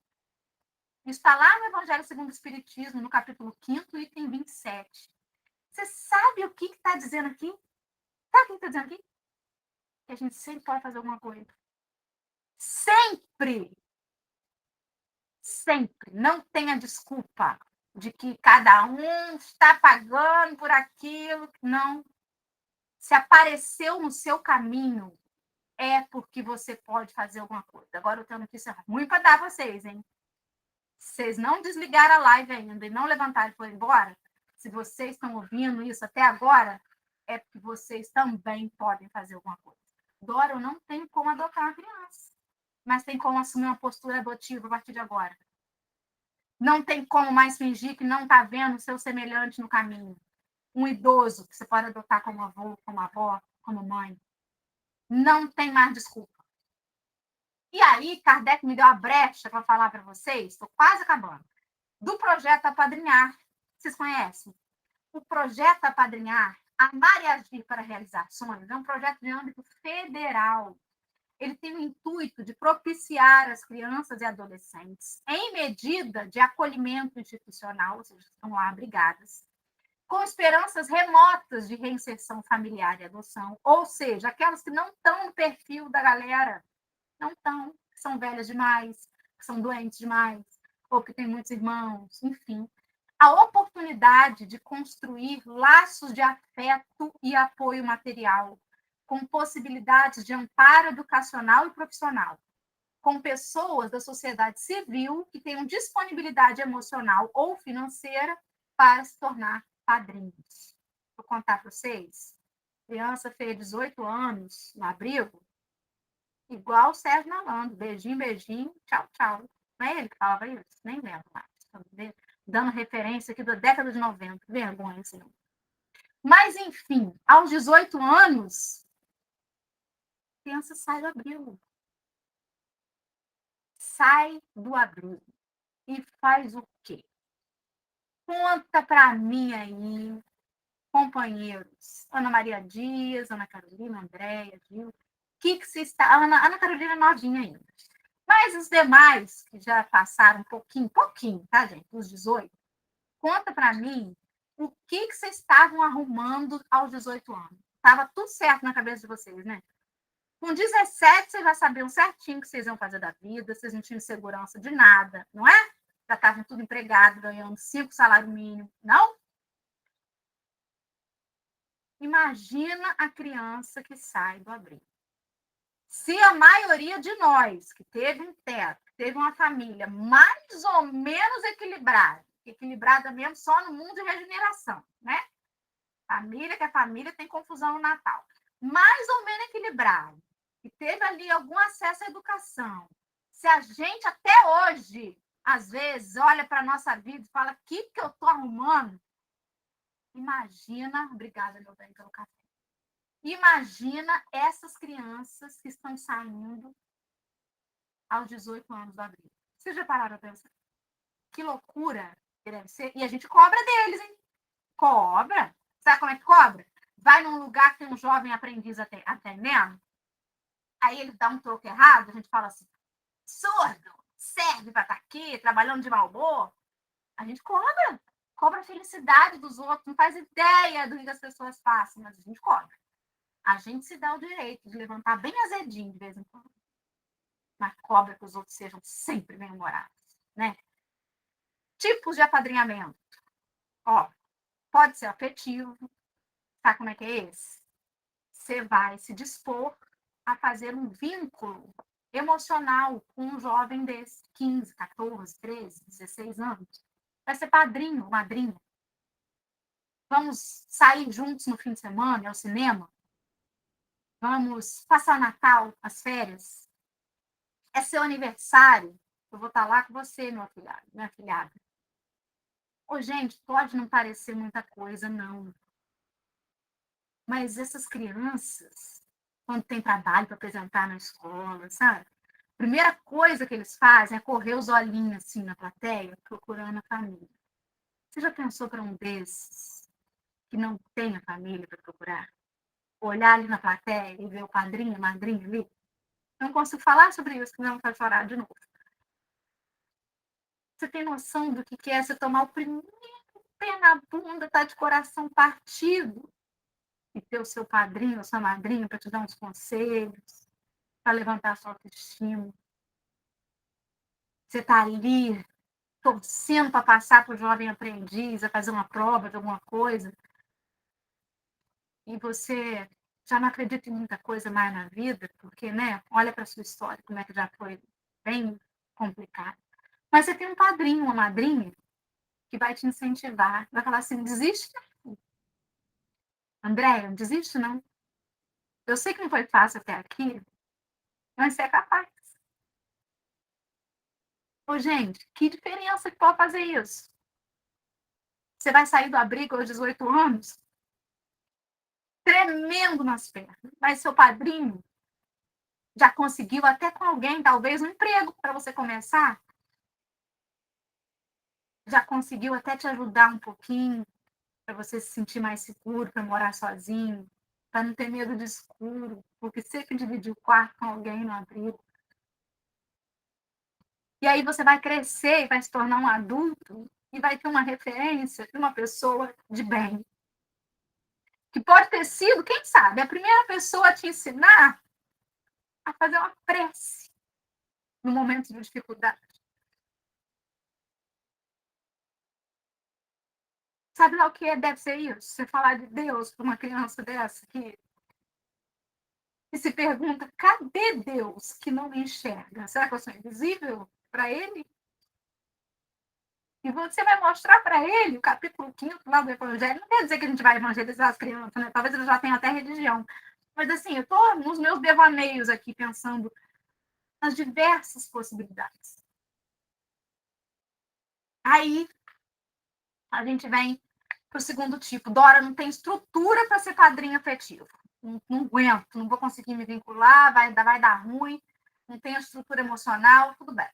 Está lá no Evangelho segundo o Espiritismo, no capítulo 5º, item 27. Você sabe o que está dizendo aqui? Sabe o que está dizendo aqui? Que a gente sempre pode fazer alguma coisa. Sempre! Sempre. Não tenha desculpa de que cada um está pagando por aquilo. Não. Se apareceu no seu caminho, é porque você pode fazer alguma coisa. Agora eu tenho notícia ruim para dar a vocês, hein? Vocês não desligaram a live ainda e não levantaram e foram embora, se vocês estão ouvindo isso até agora, é porque vocês também podem fazer alguma coisa. Dora, eu não tenho como adotar uma criança, mas tem como assumir uma postura adotiva a partir de agora. Não tem como mais fingir que não está vendo o seu semelhante no caminho. Um idoso que você pode adotar como avô, como avó, como mãe. Não tem mais desculpa. E aí, Kardec me deu a brecha para falar para vocês, estou quase acabando, do projeto Apadrinhar. Vocês conhecem? O projeto Apadrinhar, Amar e Agir para Realizar Sonhos, é um projeto de âmbito federal. Ele tem o intuito de propiciar as crianças e adolescentes em medida de acolhimento institucional, ou seja, estão lá abrigadas, com esperanças remotas de reinserção familiar e adoção, ou seja, aquelas que não estão no perfil da galera, não estão, que são velhas demais, que são doentes demais, ou que têm muitos irmãos, enfim. A oportunidade de construir laços de afeto e apoio material, com possibilidades de amparo educacional e profissional, com pessoas da sociedade civil que tenham disponibilidade emocional ou financeira para se tornar padrinhos. Vou contar para vocês. A criança fez 18 anos no abrigo, igual o Sérgio Malandro, beijinho, beijinho, tchau, tchau. Não é ele que falava isso? Nem lembro mais. Dando referência aqui da década de 90. Vergonha, senhor. Mas, enfim, aos 18 anos, a criança sai do abrigo. Sai do abrigo. E faz o quê? Conta para mim aí, companheiros. Ana Maria Dias, Ana Carolina, Andréia, Gil. Que se está... Ana Carolina é novinha ainda. Mas os demais, que já passaram um pouquinho, tá, gente? Os 18, conta para mim o que vocês estavam arrumando aos 18 anos. Estava tudo certo na cabeça de vocês, né? Com 17, vocês já sabiam certinho o que vocês iam fazer da vida, vocês não tinham segurança de nada, não é? Já estavam tudo empregado, ganhando 5 salários mínimos, não? Imagina a criança que sai do abrigo. Se a maioria de nós, que teve um teto, teve uma família mais ou menos equilibrada mesmo só no mundo de regeneração, né? Família que é família tem confusão no Natal. Mais ou menos equilibrado, que teve ali algum acesso à educação. Se a gente até hoje, às vezes, olha para a nossa vida e fala, o que eu estou arrumando? Imagina, obrigada, meu bem, pelo café. Imagina essas crianças que estão saindo aos 18 anos do abrigo. Vocês já pararam a pensar? Que loucura que deve ser. E a gente cobra deles, hein? Cobra. Sabe como é que cobra? Vai num lugar que tem um jovem aprendiz atendendo, aí ele dá um troco errado, a gente fala assim, surdo, serve para estar aqui, trabalhando de mau humor. A gente cobra. Cobra a felicidade dos outros, não faz ideia do que as pessoas façam, mas a gente cobra. A gente se dá o direito de levantar bem azedinho de vez em quando. Mas cobra que os outros sejam sempre bem-humorados, né? Tipos de apadrinhamento. Ó, pode ser afetivo. Sabe como é que é esse? Você vai se dispor a fazer um vínculo emocional com um jovem desse, 15, 14, 13, 16 anos. Vai ser padrinho, madrinha. Vamos sair juntos no fim de semana, ao cinema. Vamos passar Natal, as férias. É seu aniversário. Eu vou estar lá com você, meu afilhado, minha afilhada. Ô, gente, pode não parecer muita coisa, não. Mas essas crianças, quando tem trabalho para apresentar na escola, sabe? A primeira coisa que eles fazem é correr os olhinhos assim na plateia, procurando a família. Você já pensou para um desses que não tem a família para procurar? Olhar ali na plateia e ver o padrinho, a madrinha ali? Eu não consigo falar sobre isso, senão vai chorar de novo. Você tem noção do que é você tomar o primeiro pé na bunda, tá de coração partido, e ter o seu padrinho ou sua madrinha para te dar uns conselhos, para levantar a sua autoestima. Você está ali torcendo para passar para o jovem aprendiz, a fazer uma prova de alguma coisa, e você já não acredita em muita coisa mais na vida, porque, né, olha para a sua história, como é que já foi bem complicado. Mas você tem um padrinho, uma madrinha, que vai te incentivar, vai falar assim, desiste, Andréia, não desiste não. Eu sei que não foi fácil até aqui, mas você é capaz. Ô, gente, que diferença que pode fazer isso? Você vai sair do abrigo aos 18 anos, tremendo nas pernas, mas seu padrinho já conseguiu até com alguém, talvez, um emprego para você começar, já conseguiu até te ajudar um pouquinho, para você se sentir mais seguro, para morar sozinho, para não ter medo de escuro, porque sempre dividir o quarto com alguém no abrigo. E aí você vai crescer e vai se tornar um adulto e vai ter uma referência de uma pessoa de bem. Que pode ter sido, quem sabe, a primeira pessoa a te ensinar a fazer uma prece no momento de dificuldade. Sabe lá o que deve ser isso? Você falar de Deus para uma criança dessa que se pergunta, cadê Deus que não me enxerga? Será que eu sou invisível para ele? E você vai mostrar para ele o capítulo 5º lá do Evangelho. Não quer dizer que a gente vai evangelizar as crianças, né? Talvez eles já tenham até religião. Mas assim, eu estou nos meus devaneios aqui pensando nas diversas possibilidades. Aí a gente vem para o segundo tipo. Dora não tem estrutura para ser padrinho afetivo. Não aguento, não vou conseguir me vincular, vai dar ruim, não tem a estrutura emocional, tudo bem.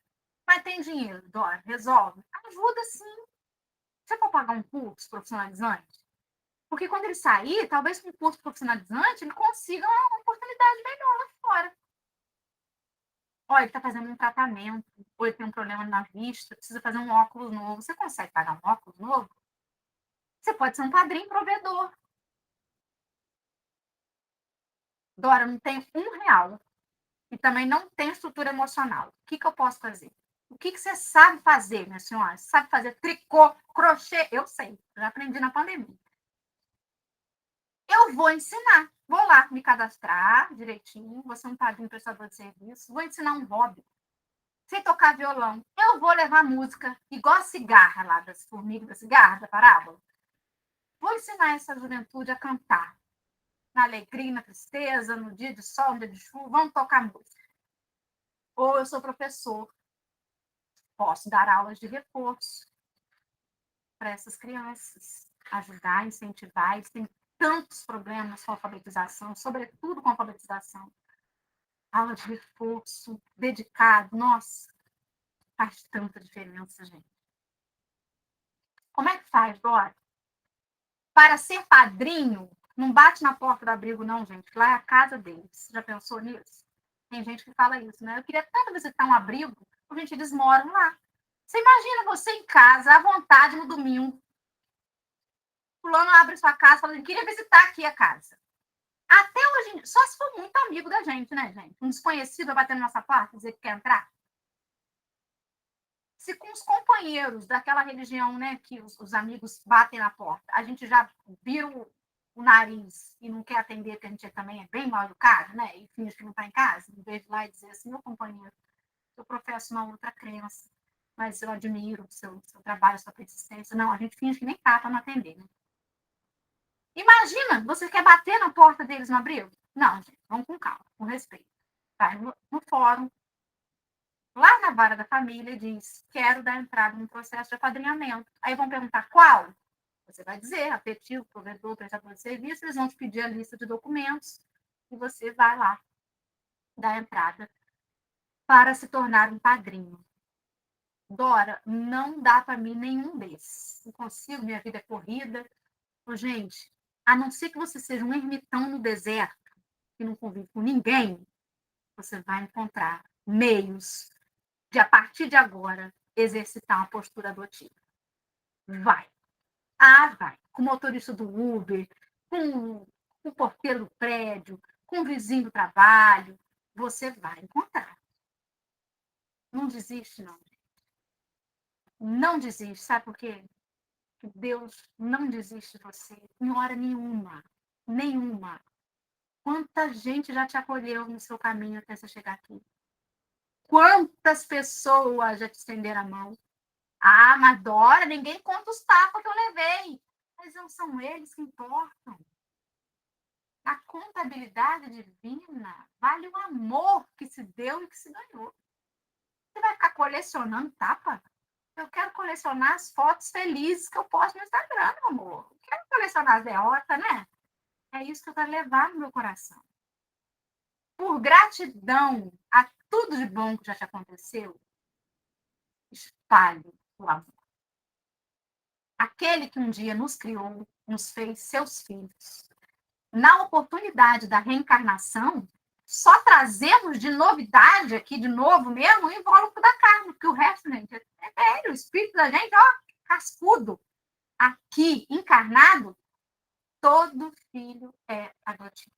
Mas tem dinheiro, Dora, resolve. Ajuda sim. Você pode pagar um curso profissionalizante? Porque quando ele sair, talvez com um curso profissionalizante, ele consiga uma oportunidade melhor lá fora. Olha, ele está fazendo um tratamento, ou ele tem um problema na vista, precisa fazer um óculos novo. Você consegue pagar um óculos novo? Você pode ser um padrinho provedor. Dora, não tem R$ 1 e também não tem estrutura emocional. O que eu posso fazer? O que você sabe fazer, minha senhora? Você sabe fazer tricô, crochê? Eu sei, já aprendi na pandemia. Eu vou ensinar. Vou lá me cadastrar direitinho, vou ser um padrinho prestador de serviço, vou ensinar um hobby. Sei tocar violão. Eu vou levar música, igual a cigarra lá das formigas da cigarra, da parábola. Vou ensinar essa juventude a cantar. Na alegria, na tristeza, no dia de sol, no dia de chuva, vamos tocar música. Ou eu sou professor, posso dar aulas de reforço para essas crianças, ajudar, incentivar. Eles têm tantos problemas com a alfabetização, sobretudo com a alfabetização. Aula de reforço, dedicado, nossa, faz tanta diferença, gente. Como é que faz, Dora? Para ser padrinho, não bate na porta do abrigo, não, gente. Lá é a casa deles. Já pensou nisso? Tem gente que fala isso, né? Eu queria tanto visitar um abrigo, porque, gente, eles moram lá. Você imagina você em casa, à vontade, no domingo. Fulano abre sua casa, falando, queria visitar aqui a casa. Até hoje, só se for muito amigo da gente, né, gente? Um desconhecido vai bater na nossa porta, dizer que quer entrar. Se com os companheiros daquela religião, né, que os amigos batem na porta, a gente já vira o nariz e não quer atender, porque a gente também é bem mal educado, né, e finge que não está em casa, em vez de ir lá e dizer assim, meu companheiro, eu professo uma outra crença, mas eu admiro o seu trabalho, a sua persistência. Não, a gente finge que nem está para não atender, né? Imagina, você quer bater na porta deles no abrigo? Não, gente, vamos com calma, com respeito. Vai no fórum, lá na vara da família, diz: quero dar entrada no processo de apadrinhamento. Aí vão perguntar qual? Você vai dizer, afetivo, provedor, prestador de serviço, eles vão te pedir a lista de documentos e você vai lá dar entrada para se tornar um padrinho. Dora, não dá para mim nenhum desses. Não consigo, minha vida é corrida. Gente, a não ser que você seja um ermitão no deserto, que não convive com ninguém, você vai encontrar meios de, a partir de agora, exercitar uma postura adotiva. Vai. Vai. Com o motorista do Uber, com o porteiro do prédio, com o vizinho do trabalho, você vai encontrar. Não desiste, não. Não desiste. Sabe por quê? Deus não desiste de você em hora nenhuma. Nenhuma. Quanta gente já te acolheu no seu caminho até você chegar aqui? Quantas pessoas já te estenderam a mão? Mas Dora, ninguém conta os tapas que eu levei. Mas não são eles que importam. A contabilidade divina vale o amor que se deu e que se ganhou. Você vai ficar colecionando tapa? Eu quero colecionar as fotos felizes que eu posto no Instagram, meu amor. Eu quero colecionar as derrotas, né? É isso que eu quero levar no meu coração. Por gratidão a tudo de bom que já te aconteceu, espalhe o amor. Aquele que um dia nos criou, nos fez seus filhos. Na oportunidade da reencarnação, só trazemos de novidade aqui, de novo mesmo, o invólucro da carne, porque o resto, gente, é velho. O espírito da gente, ó, cascudo. Aqui, encarnado, todo filho é adotivo.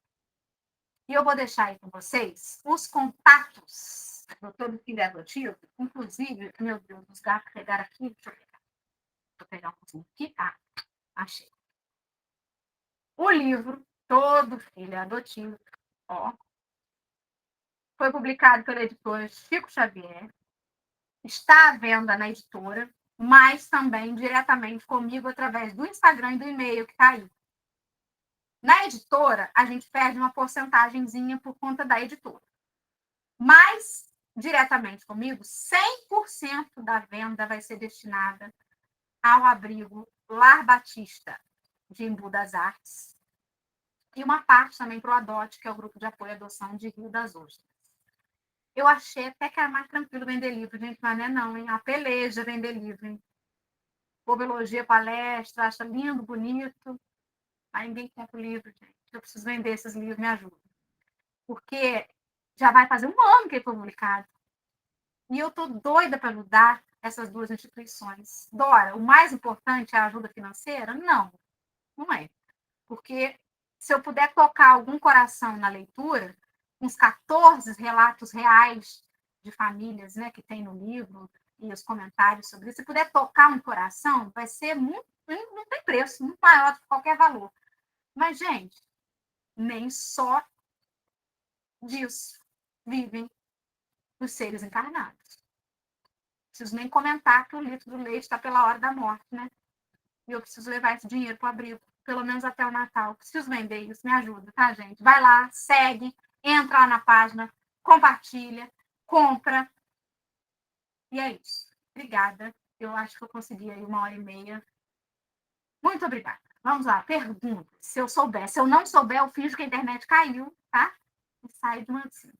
E eu vou deixar aí com vocês os contatos do todo filho adotivo, inclusive, meu Deus, os gatos pegaram aqui, deixa eu pegar. Vou pegar um pouquinho aqui, achei. O livro Todo Filho Adotivo, ó, foi publicado pela editora Chico Xavier, está à venda na editora, mas também diretamente comigo através do Instagram e do e-mail que está aí. Na editora, a gente perde uma porcentagemzinha por conta da editora. Mas, diretamente comigo, 100% da venda vai ser destinada ao abrigo Lar Batista, de Embu das Artes, e uma parte também para o ADOT, que é o Grupo de Apoio à Adoção de Rio das Ostras. Eu achei até que era mais tranquilo vender livro, gente, mas não é não, hein? A peleja vender livro, hein? O povo elogia palestra, acha lindo, bonito, aí ninguém compra o livro, gente. Eu preciso vender esses livros, me ajuda. Porque já vai fazer um ano que ele foi publicado. E eu estou doida para ajudar essas duas instituições. Dora, o mais importante é a ajuda financeira? Não, não é. Porque se eu puder tocar algum coração na leitura, uns 14 relatos reais de famílias, né, que tem no livro, e os comentários sobre isso, se puder tocar um coração, vai ser muito, não tem preço, muito maior do que qualquer valor. Mas, gente, nem só disso vivem os seres encarnados. Preciso nem comentar que o litro do leite está pela hora da morte, né? E eu preciso levar esse dinheiro para o abrigo, pelo menos até o Natal. Preciso vender isso, me ajuda, tá, gente? Vai lá, segue, entra lá na página, compartilha, compra. E é isso. Obrigada. Eu acho que eu consegui aí 1h30. Muito obrigada. Vamos lá, perguntas. Se eu souber. Se eu não souber, eu finjo que a internet caiu, tá? E saio de uma assim.